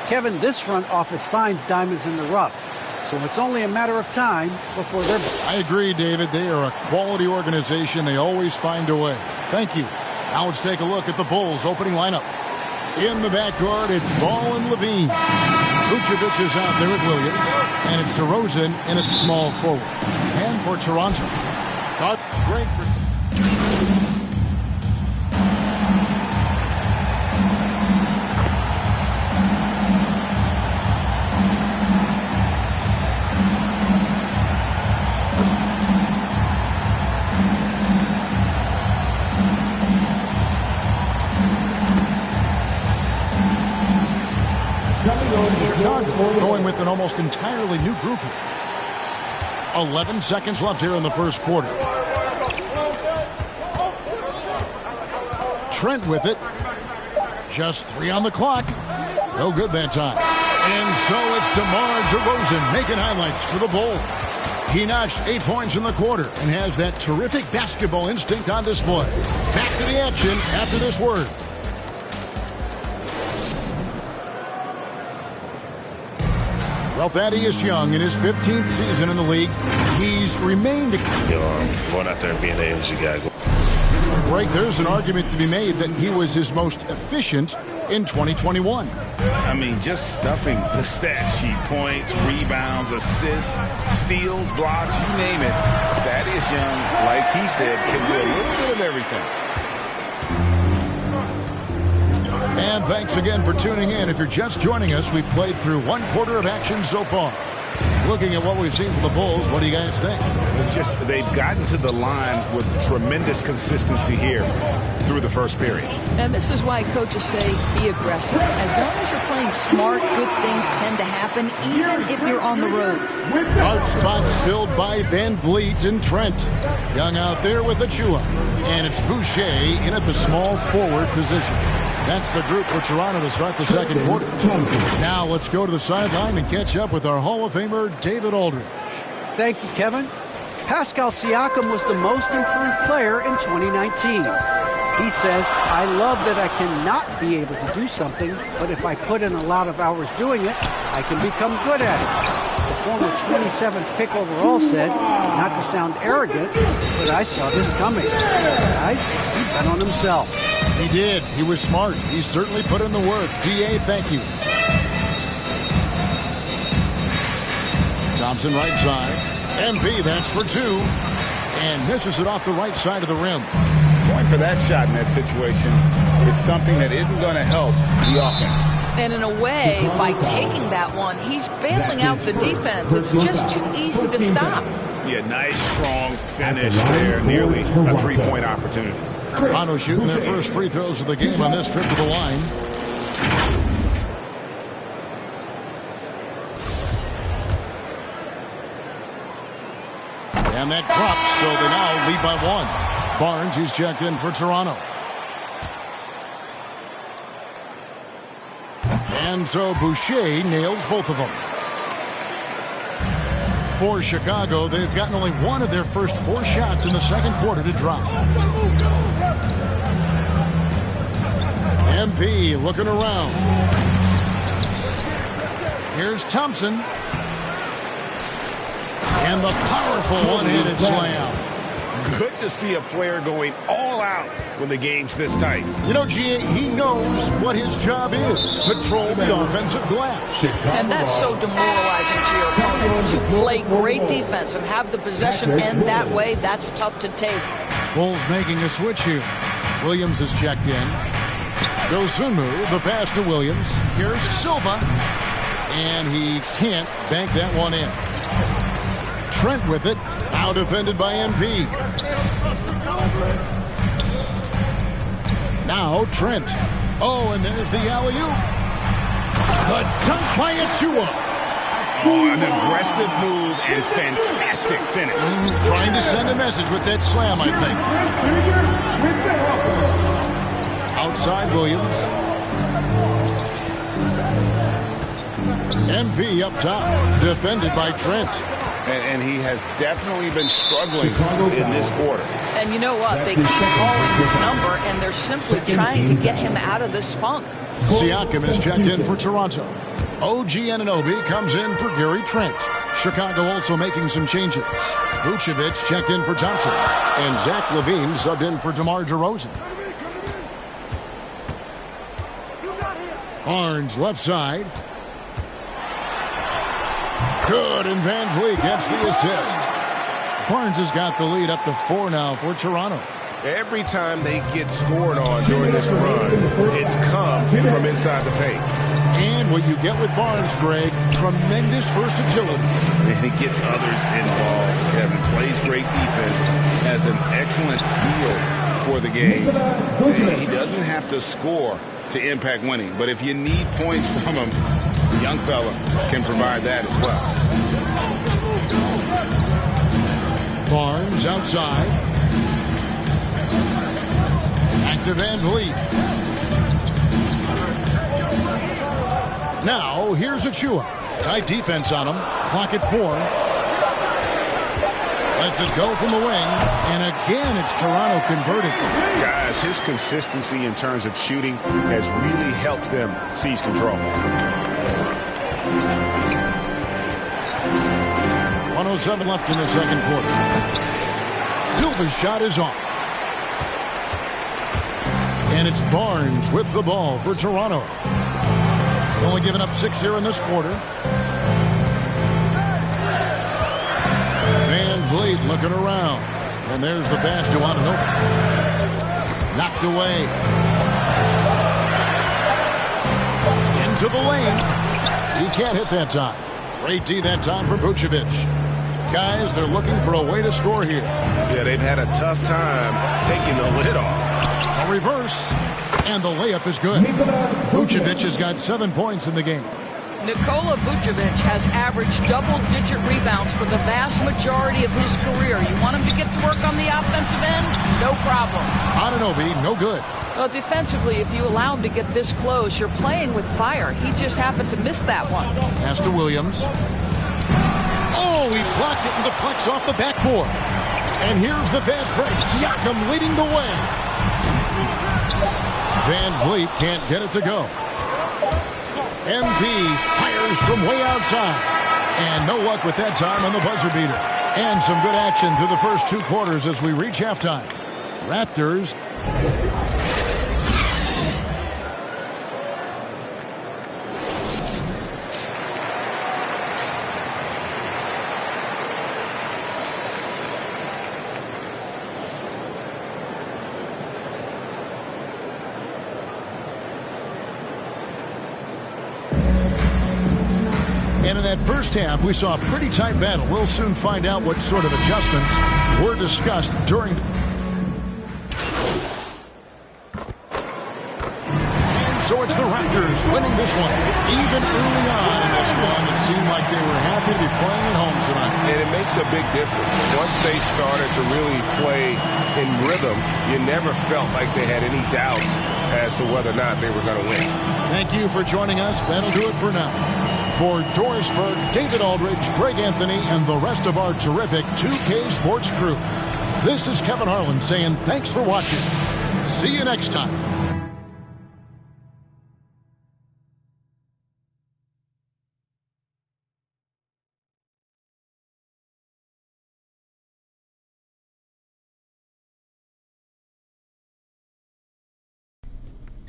Kevin, this front office finds diamonds in the rough, so it's only a matter of time before they're... I agree, David. They are a quality organization. They always find a way. Thank you. Now let's take a look at the Bulls' opening lineup. In the backcourt, it's Ball and Levine. Vucevic is out there with Williams, and it's DeRozan in its small forward. And for Toronto, great for... Chicago going with an almost entirely new group here. 11 seconds left here in the first quarter. Trent with it. Just 3 on the clock. No good that time. And so it's DeMar DeRozan making highlights for the Bulls. He notched 8 points in the quarter and has that terrific basketball instinct on display. Back to the action after this word. Well, Thaddeus Young in his 15th season in the league, he's remained... going out there and being the energy guy. Greg, there's an argument to be made that he was his most efficient in 2021. I mean, just stuffing the stat sheet. Points, rebounds, assists, steals, blocks, you name it. Thaddeus Young, like he said, can do a little bit of everything. And thanks again for tuning in. If you're just joining us, we've played through 1 quarter of action so far. Looking at what we've seen from the Bulls, what do you guys think? They've gotten to the line with tremendous consistency here through the first period. And this is why coaches say be aggressive. As long as you're playing smart, good things tend to happen, even if you're on the road. Guard spots filled by VanVleet and Trent. Young out there with Achua. And it's Boucher in at the small forward position. That's the group for Toronto to start the second quarter. Now let's go to the sideline and catch up with our Hall of Famer, David Aldridge. Thank you, Kevin. Pascal Siakam was the most improved player in 2019. He says, I love that I cannot be able to do something, but if I put in a lot of hours doing it, I can become good at it. The former 27th pick overall said, not to sound arrogant, but I saw this coming. Guys, he bet on himself. He did. He was smart. He certainly put in the work. DA, thank you. Thompson right side. MP, that's for two. And misses it off the right side of the rim. Going for that shot in that situation is something that isn't going to help the offense. And in a way, by taking that one, he's bailing out the defense. It's just too easy to stop. Yeah, nice, strong finish there. Nearly a three-point opportunity. Toronto shooting their first free throws of the game on this trip to the line. And that drops, so they now lead by one. Barnes is checked in for Toronto. And so Boucher nails both of them. For Chicago, they've gotten only one of their first four shots in the second quarter to drop. MP looking around. Here's Thompson. And the powerful one-handed slam. Good to see a player going all out when the game's this tight. You know, GA, he knows what his job is. Control the offensive glass. And that's so demoralizing to your opponent. To play great defense and have the possession end that way, that's tough to take. Bulls making a switch here. Williams is checked in. Dosunmu, the pass to Williams. Here's Silva. And he can't bank that one in. Trent with it. Now defended by MP. Now Trent. Oh, and there's the alley-oop. The dunk by Achua. Oh, an aggressive move and fantastic finish. Trying to send a message with that slam, I think. Outside Williams. MP up top. Defended by Trent. And he has definitely been struggling in this quarter. And you know what? They keep calling his number, and they're simply trying to get him out of this funk. Siakam is checked in for Toronto. OG Anunoby comes in for Gary Trent. Chicago also making some changes. Vucevic checked in for Thompson. And Zach LaVine subbed in for DeMar DeRozan. Barnes left side. Good, and Van Vliet gets the assist. Barnes has got the lead up to 4 now for Toronto. Every time they get scored on during this run, it's come from inside the paint. And what you get with Barnes, Greg, tremendous versatility. And he gets others involved. Kevin plays great defense, has an excellent feel for the games. And he doesn't have to score to impact winning. But if you need points from him, young fella can provide that as well. Barnes outside. Back to Van Vliet. Now, here's Achua. Tight defense on him. Clock at 4. Lets it go from the wing. And again, it's Toronto converting. Guys, his consistency in terms of shooting has really helped them seize control. 1:07 left in the second quarter. Silva's shot is off. And it's Barnes with the ball for Toronto. Only giving up 6 here in this quarter. Van Vliet looking around. And there's the pass to Anunoby. Knocked away. Into the lane. He can't hit that time. Great D that time for Vucevic. Guys, they're looking for a way to score here. Yeah, they've had a tough time taking the lid off. A reverse, and the layup is good. Vucevic has got 7 points in the game. Nikola Vucevic has averaged double-digit rebounds for the vast majority of his career. You want him to get to work on the offensive end? No problem. Anunoby, no good. Well, defensively, if you allow him to get this close, you're playing with fire. He just happened to miss that one. Pass to Williams. Oh, he blocked it and deflects off the backboard. And here's the fast break. Siakam leading the way. Van Vliet can't get it to go. MP fires from way outside. And no luck with that time on the buzzer beater. And some good action through the first 2 quarters as we reach halftime. Raptors. And in that first half, we saw a pretty tight battle. We'll soon find out what sort of adjustments were discussed during the... And so it's the Raptors winning this one. Even early on in this one, it seemed like they were happy to be playing at home tonight. And it makes a big difference. Once they started to really play in rhythm, you never felt like they had any doubts as to whether or not they were going to win. Thank you for joining us. That'll do it for now. For Doris Berg, David Aldridge, Greg Anthony, and the rest of our terrific 2K Sports crew, this is Kevin Harlan saying thanks for watching. See you next time.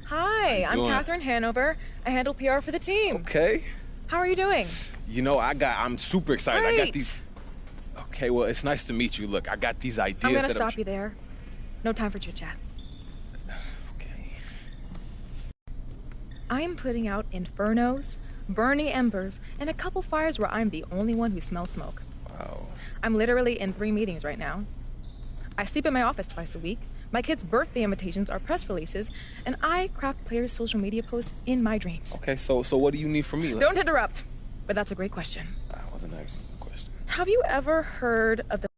Hi, I'm Catherine Hanover. I handle PR for the team. Okay. How are you doing? You know, I'm super excited. Great. I got these... Okay, well, it's nice to meet you. Look, I got these ideas. I'm gonna stop you there. No time for chit-chat. Okay. I am putting out infernos, burning embers, and a couple fires where I'm the only one who smells smoke. Wow. I'm literally in 3 meetings right now. I sleep in my office twice a week. My kids' birthday invitations are press releases, and I craft players' social media posts in my dreams. Okay, so what do you need from me? Don't interrupt, but that's a great question. That was a nice question. Have you ever heard of the...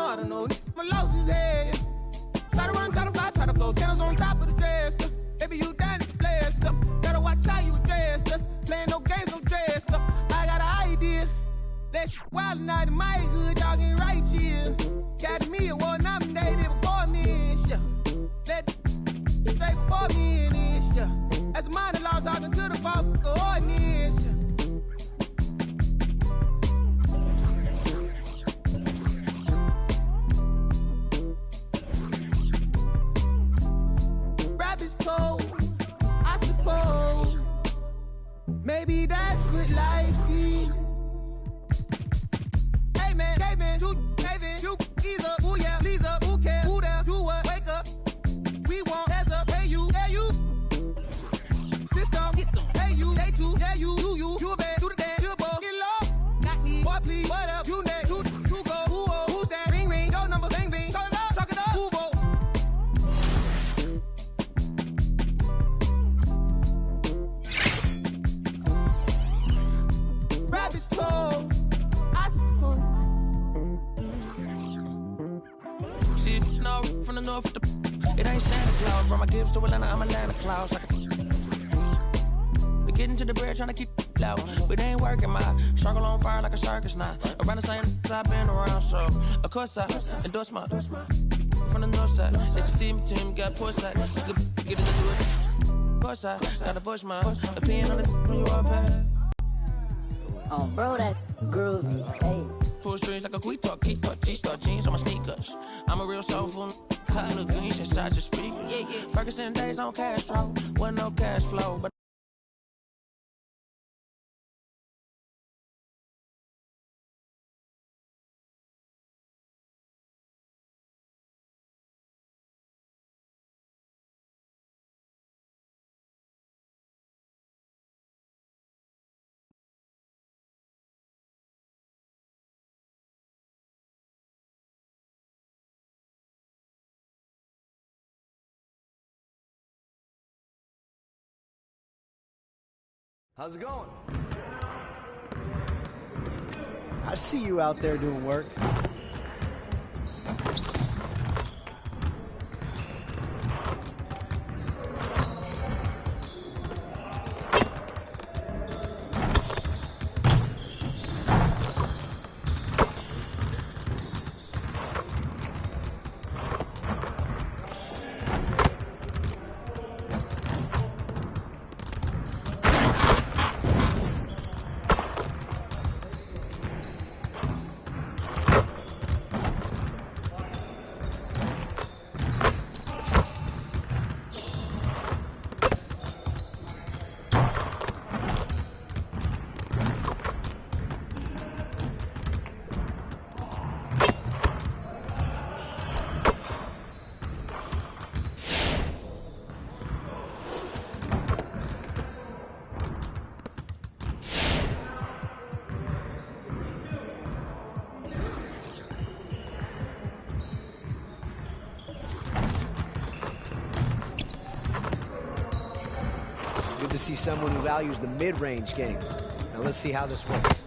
I don't know. My loss is head. Try to run, try to fly, try to flow. Channels on top of the dress. Baby, you done blessed up. Gotta watch how you dress us. Playing no games, no dress up. I got an idea. Let's wild night in my hood, y'all getting right here. Got me a war nominated before me. Maybe that's what life is. Hey man, you ease up, ooh yeah, please up, who cares, who there, do what, wake up. We want hands up, hey you. System, hey you, they too, yeah you, you bad, do the dance, you ball, get low. Not me, boy please, what up, you next, you go, who's that, ring, your number, bing, talk it up, who vote. Rabbit's toe, I suppose. See, no, from the north, it ain't Santa Claus, brought my gifts to Atlanta, I'm Atlanta Claus. We getting to the bread, trying to keep it low, but it ain't working, my circle on fire like a circus now. Around the same I've been around, so of course I endorse my from the north side. It's a team, got push side. Get it to do it. Push side, gotta push my opinion on the when you are bad. Oh, bro, that groovy. Hey. Pull strings like a G-Star jeans on my sneakers. I'm a real soulful kind of greens inside your speakers. Ferguson days on Castro, wasn't no cash flow, but How's it going? I see you out there doing work. Good to see someone who values the mid-range game. Now let's see how this works.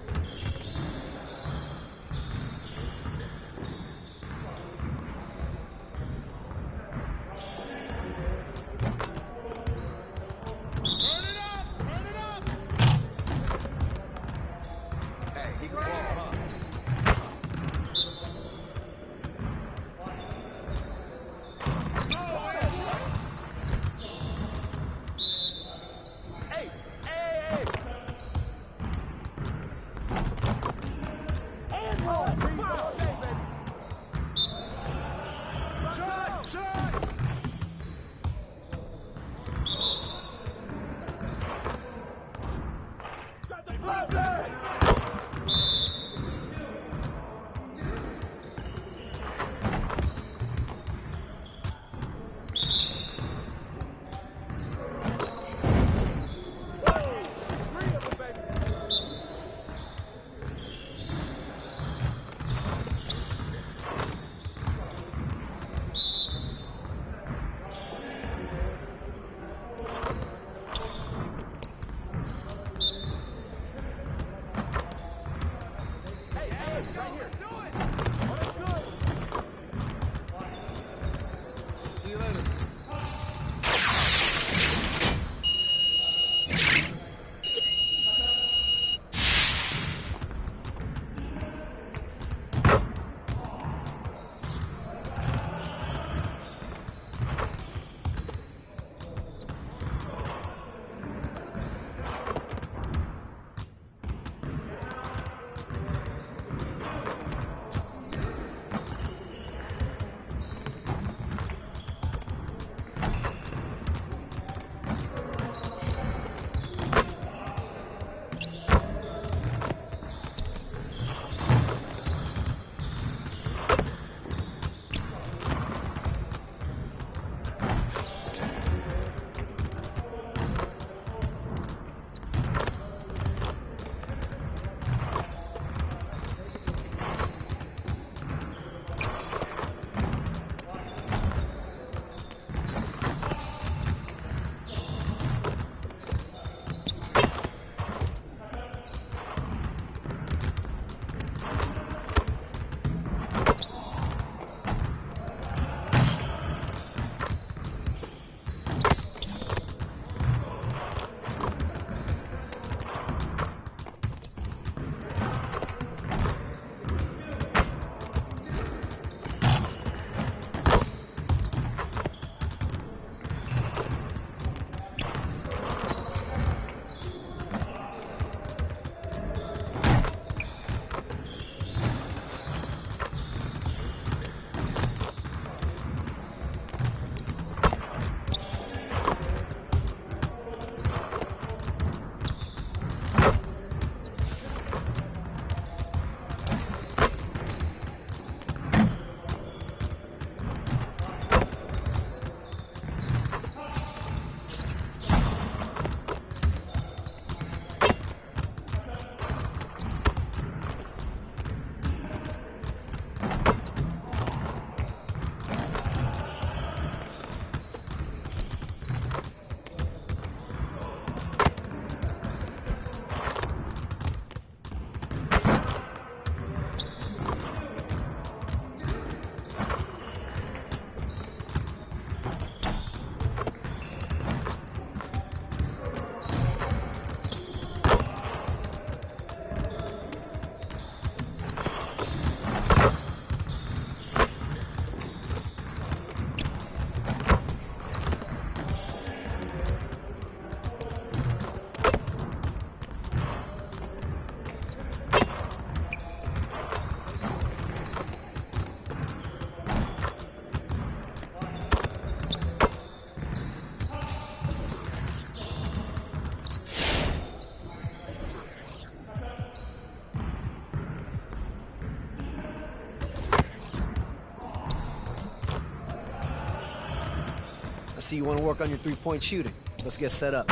see you want to work on your three-point shooting. Let's get set up.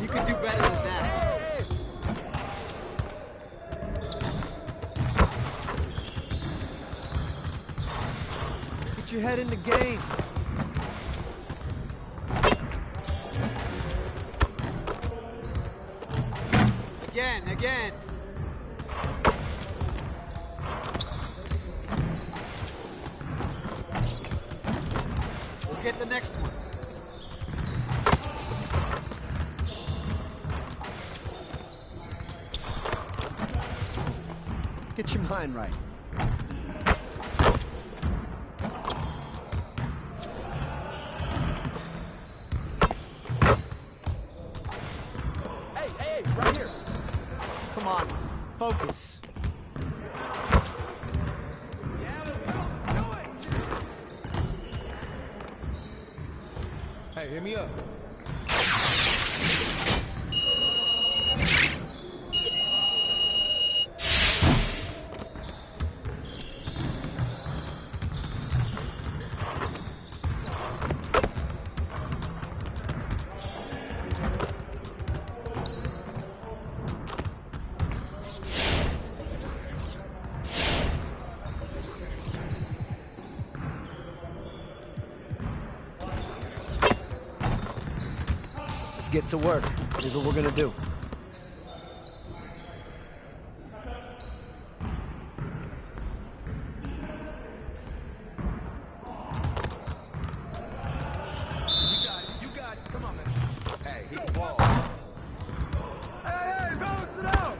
You can do better than that. Get your head in the game. Again. We'll get the next one. Get your mind right. Hey, right here. Come on, focus. Hey, hit me up. Let's get to work. Here's what we're gonna do. You got it. Come on, man. Hey, hit the ball. Hey, balance it out.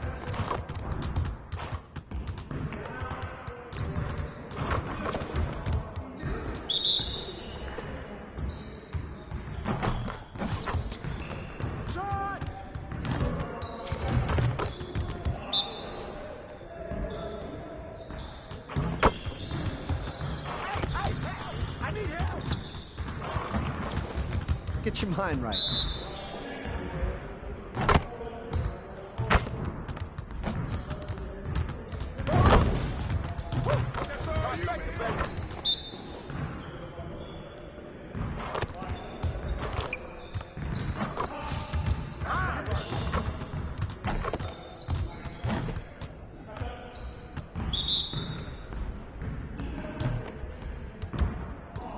Get your mind right.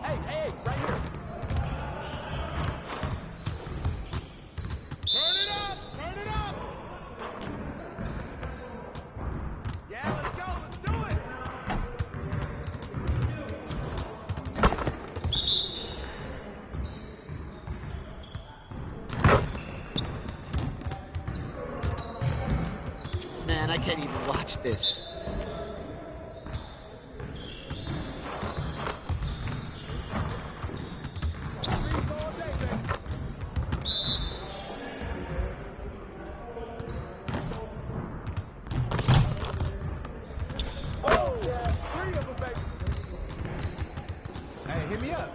Hey, right here. Turn it up. Yeah, let's go. Let's do it. Man, I can't even watch this. Hey, hit me up.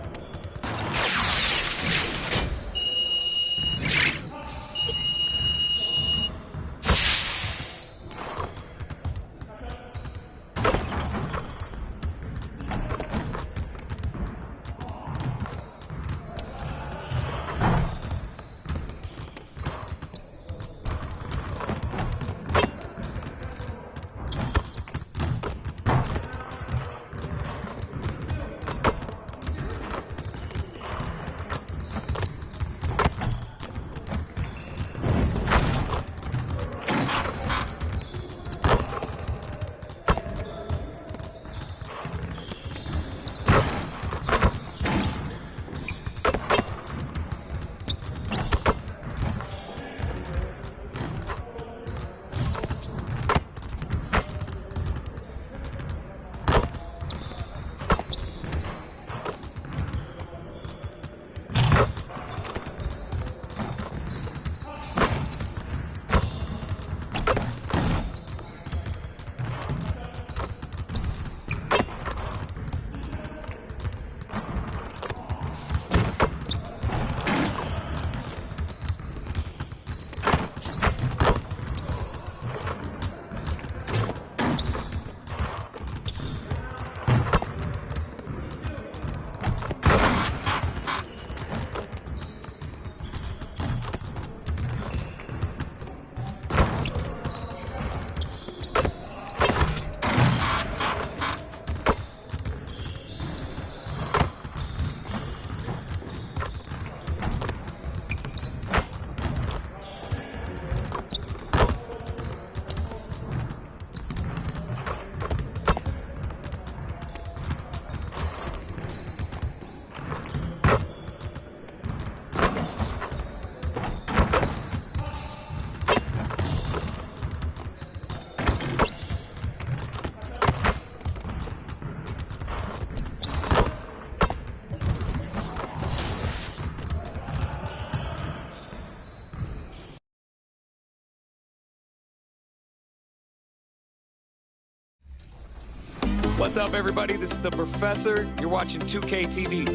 What's up, everybody? This is the Professor. You're watching 2K TV.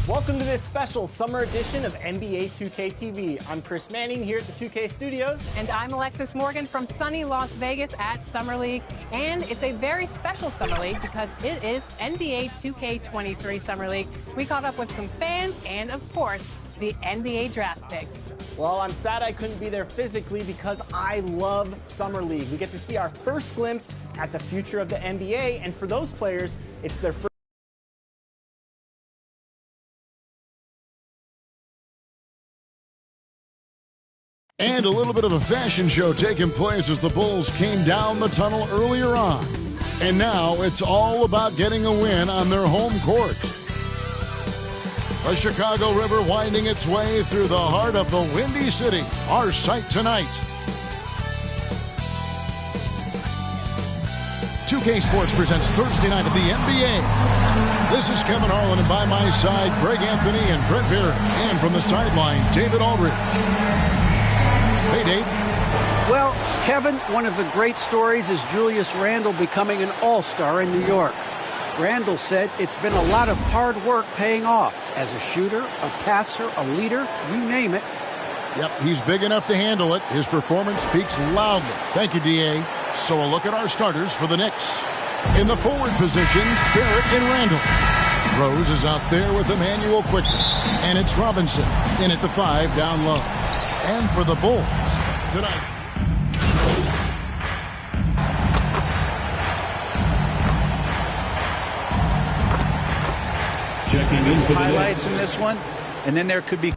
Welcome to this special summer edition of NBA 2K TV. I'm Chris Manning here at the 2K Studios. And I'm Alexis Morgan from sunny Las Vegas at Summer League. And it's a very special Summer League because it is NBA 2K23 Summer League. We caught up with some fans and, of course, the NBA draft picks. Well, I'm sad I couldn't be there physically because I love Summer League. We get to see our first glimpse at the future of the NBA, and for those players, it's their first. And a little bit of a fashion show taking place as the Bulls came down the tunnel earlier on. And now it's all about getting a win on their home court. The Chicago River winding its way through the heart of the Windy City, our sight tonight. 2K Sports presents Thursday night of the NBA. This is Kevin Harlan, and by my side, Greg Anthony and Brett Barrett. And from the sideline, David Aldridge. Hey, Dave. Well, Kevin, one of the great stories is Julius Randle becoming an all-star in New York. Randle said it's been a lot of hard work paying off. As a shooter, a passer, a leader, you name it. Yep, he's big enough to handle it. His performance speaks loudly. Thank you, D.A. So a look at our starters for the Knicks. In the forward positions, Barrett and Randle. Rose is out there with Emmanuel quickly. And it's Robinson in at the 5 down low. And for the Bulls tonight. Checking in for the highlights in this one, and then there could be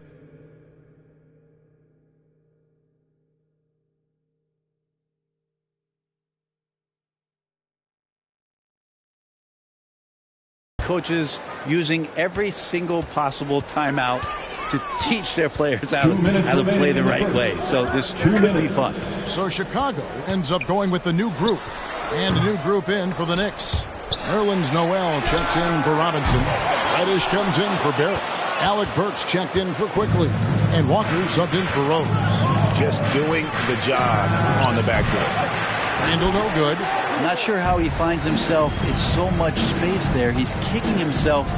coaches using every single possible timeout to teach their players how to play the right way. So this could be fun. So Chicago ends up going with the new group. And a new group in for the Knicks. Nerlens Noel checks in for Robinson. Reddish comes in for Barrett. Alec Burks checked in for Quickly. And Walker subbed in for Rose. Just doing the job on the backboard. Randle no good. I'm not sure how he finds himself. It's so much space there. He's kicking himself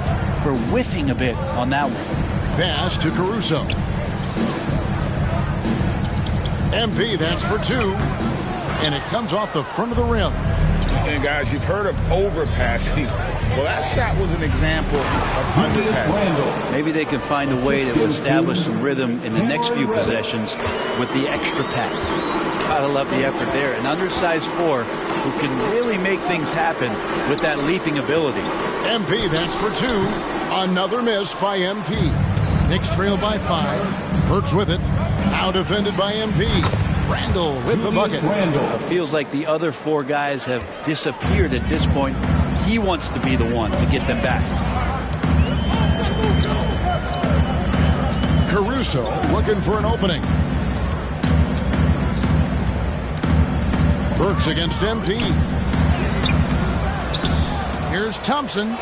for whiffing a bit on that one. Pass to Caruso. MP, that's for 2. And it comes off the front of the rim. And guys, you've heard of overpassing. Well, that shot was an example of underpassing. Maybe they can find a way to establish some rhythm in the next few possessions with the extra pass. Gotta love the effort there. An undersized 4 who can really make things happen with that leaping ability. MP, that's for 2. Another miss by MP. Knicks trail by 5. Burks with it. Now defended by MP. Randle with the bucket. It feels like the other 4 guys have disappeared at this point. He wants to be the one to get them back. Caruso looking for an opening. Burks against MP. Here's Thompson.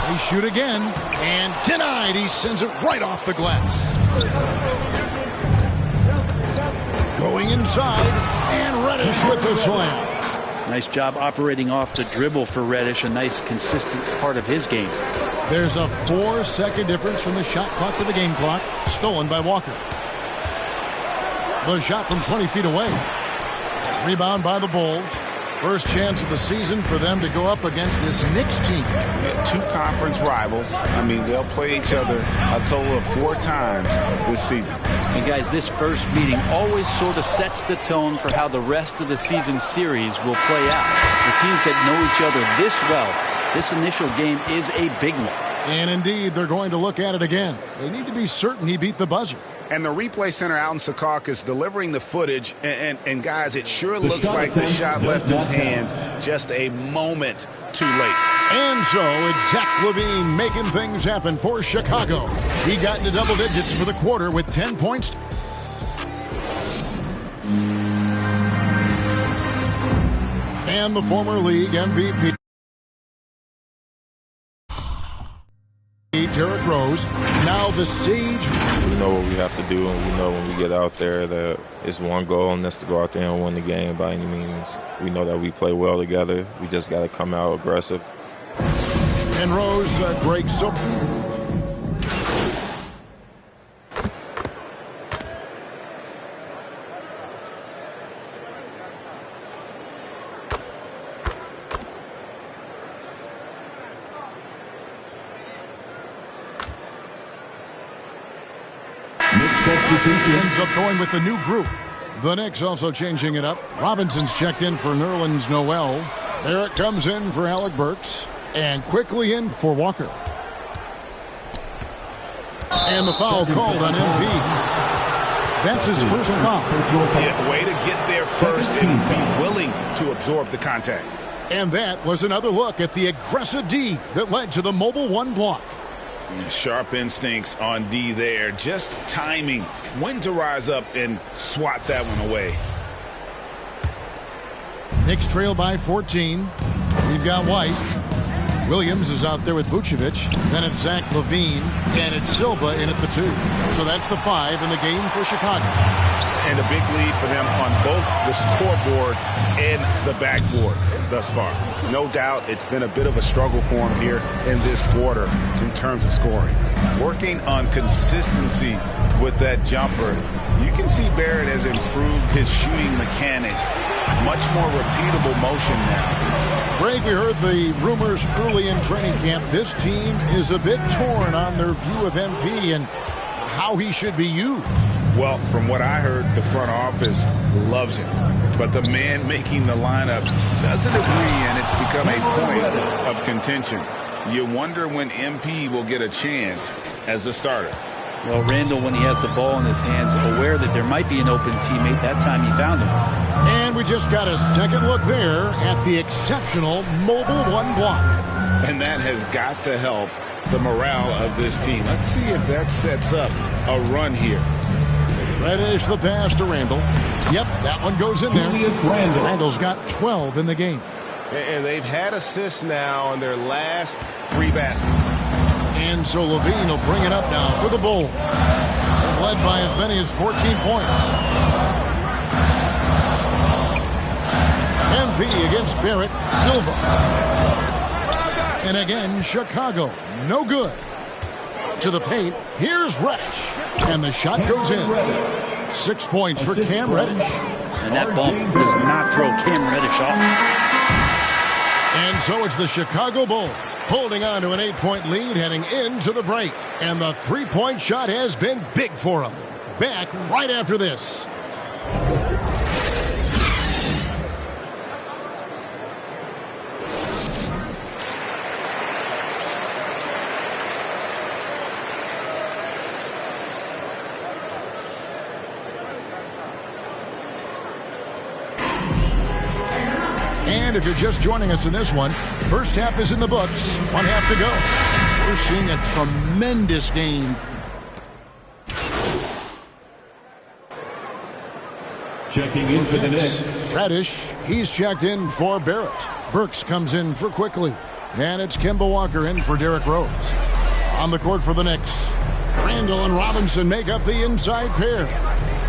They shoot again, and denied. He sends it right off the glass. Going inside, and Reddish with the slam. Nice job operating off the dribble for Reddish, a nice, consistent part of his game. There's a 4-second difference from the shot clock to the game clock, stolen by Walker. The shot from 20 feet away. Rebound by the Bulls. First chance of the season for them to go up against this Knicks team. Yeah, 2 conference rivals. I mean, they'll play each other a total of 4 times this season. And guys, this first meeting always sort of sets the tone for how the rest of the season series will play out. For teams that know each other this well, this initial game is a big one. And indeed, they're going to look at it again. They need to be certain he beat the buzzer. And the replay center out in Secaucus delivering the footage. And guys, it sure looks like the shot left his hands just a moment too late. And so it's Zach LaVine making things happen for Chicago. He got into double digits for the quarter with 10 points. And the former league MVP. Derrick Rose, now the Sage. We know what we have to do, and we know when we get out there that it's one goal, and that's to go out there and win the game by any means. We know that we play well together. We just got to come out aggressive. And Rose breaks up. Ends up going with the new group. The Knicks also changing it up. Robinson's checked in for Nerlens Noel. Barrett comes in for Alec Burks. And quickly in for Walker. And the foul called on MP. That's his first foul. Yeah, way to get there first and be willing to absorb the contact. And that was another look at the aggressive D that led to the mobile one block. Sharp instincts on D there. Just timing when to rise up and swat that one away. Knicks trail by 14. We've got White. Williams is out there with Vucevic. Then it's Zach LaVine. And it's Silva in at the 2. So that's the 5 in the game for Chicago. And a big lead for them on both the scoreboard and the backboard thus far. No doubt it's been a bit of a struggle for them here in this quarter in terms of scoring. Working on consistency with that jumper. You can see Barrett has improved his shooting mechanics. Much more repeatable motion now. Greg, we heard the rumors early in training camp. This team is a bit torn on their view of MP and how he should be used. Well, from what I heard, the front office loves him. But the man making the lineup doesn't agree, and it's become a point of contention. You wonder when MP will get a chance as a starter. Well, Randall, when he has the ball in his hands, aware that there might be an open teammate, that time he found him. And we just got a second look there at the exceptional mobile one block. And that has got to help the morale of this team. Let's see if that sets up a run here. Reddish the pass to Randall. Yep, that one goes in there. Randall's got 12 in the game. And they've had assists now on their last 3 baskets. And so LaVine will bring it up now for the Bulls. Led by as many as 14 points. MP against Barrett, Silva. And again, Chicago, no good. To the paint, here's Reddish. And the shot goes in. 6 points for Cam Reddish. And that bump does not throw Cam Reddish off. And so it's the Chicago Bulls holding on to an 8-point lead heading into the break. And the three-point shot has been big for them. Back right after this. And if you're just joining us in this one, first half is in the books. 1 half to go. We're seeing a tremendous game. Checking in for the Knicks. Reddish, he's checked in for Barrett. Burks comes in for Quickly. And it's Kemba Walker in for Derrick Rose. On the court for the Knicks, Randall and Robinson make up the inside pair.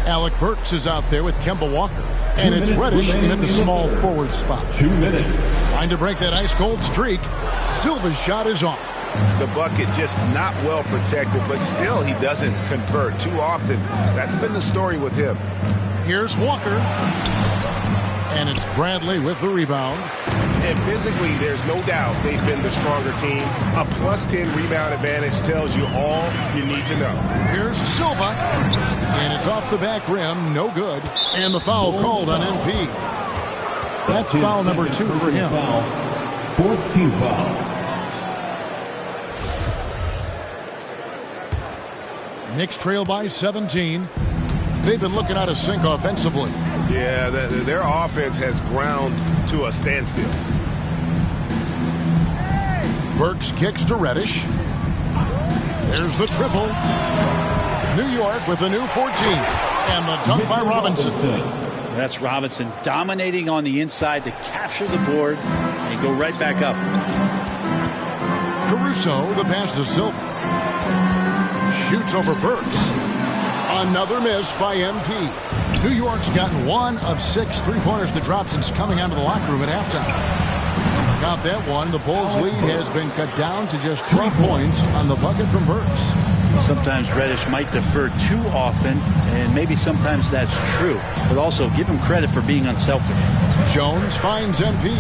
Alec Burks is out there with Kemba Walker. And it's Reddish in at the small forward spot. 2 minutes. Trying to break that ice-cold streak. Silva's shot is off. The bucket just not well protected, but still he doesn't convert too often. That's been the story with him. Here's Walker. And it's Bradley with the rebound. And physically, there's no doubt they've been the stronger team. A +10 rebound advantage tells you all you need to know. Here's Silva. And it's off the back rim. No good. And the foul called on MP. That's foul number 2 for him. Fourth team foul. Knicks trail by 17. They've been looking out of sync offensively. Yeah, their offense has ground to a standstill. Burks kicks to Reddish. There's the triple. New York with a new 14. And the dunk by Robinson. That's Robinson dominating on the inside to capture the board and go right back up. Caruso, the pass to Silva. Shoots over Burks. Another miss by MP. New York's gotten 1 of 6 3-pointers to drop since coming out of the locker room at halftime. Got that one. The Bulls' lead has been cut down to just 12 points on the bucket from Burks. Sometimes Reddish might defer too often, and maybe sometimes that's true. But also give him credit for being unselfish. Jones finds MP.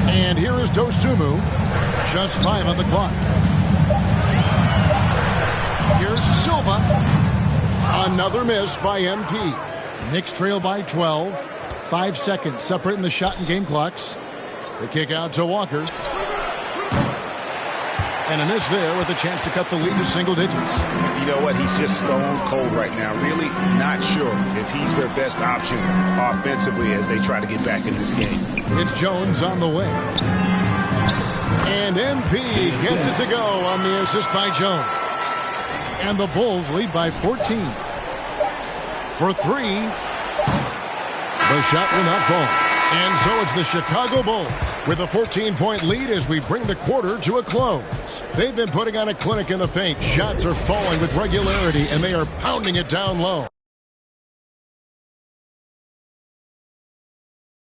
And here is Dosunmu. Just 5 on the clock. Here's Silva. Another miss by MP. Knicks trail by 12. 5 seconds separating the shot and game clocks. The kick out to Walker. And a miss there with a chance to cut the lead to single digits. You know what? He's just stone cold right now. Really not sure if he's their best option offensively as they try to get back in this game. It's Jones on the way. And MP gets it to go on the assist by Jones. And the Bulls lead by 14. For 3. The shot will not fall. And so it's the Chicago Bulls with a 14-point lead as we bring the quarter to a close. They've been putting on a clinic in the paint. Shots are falling with regularity, and they are pounding it down low.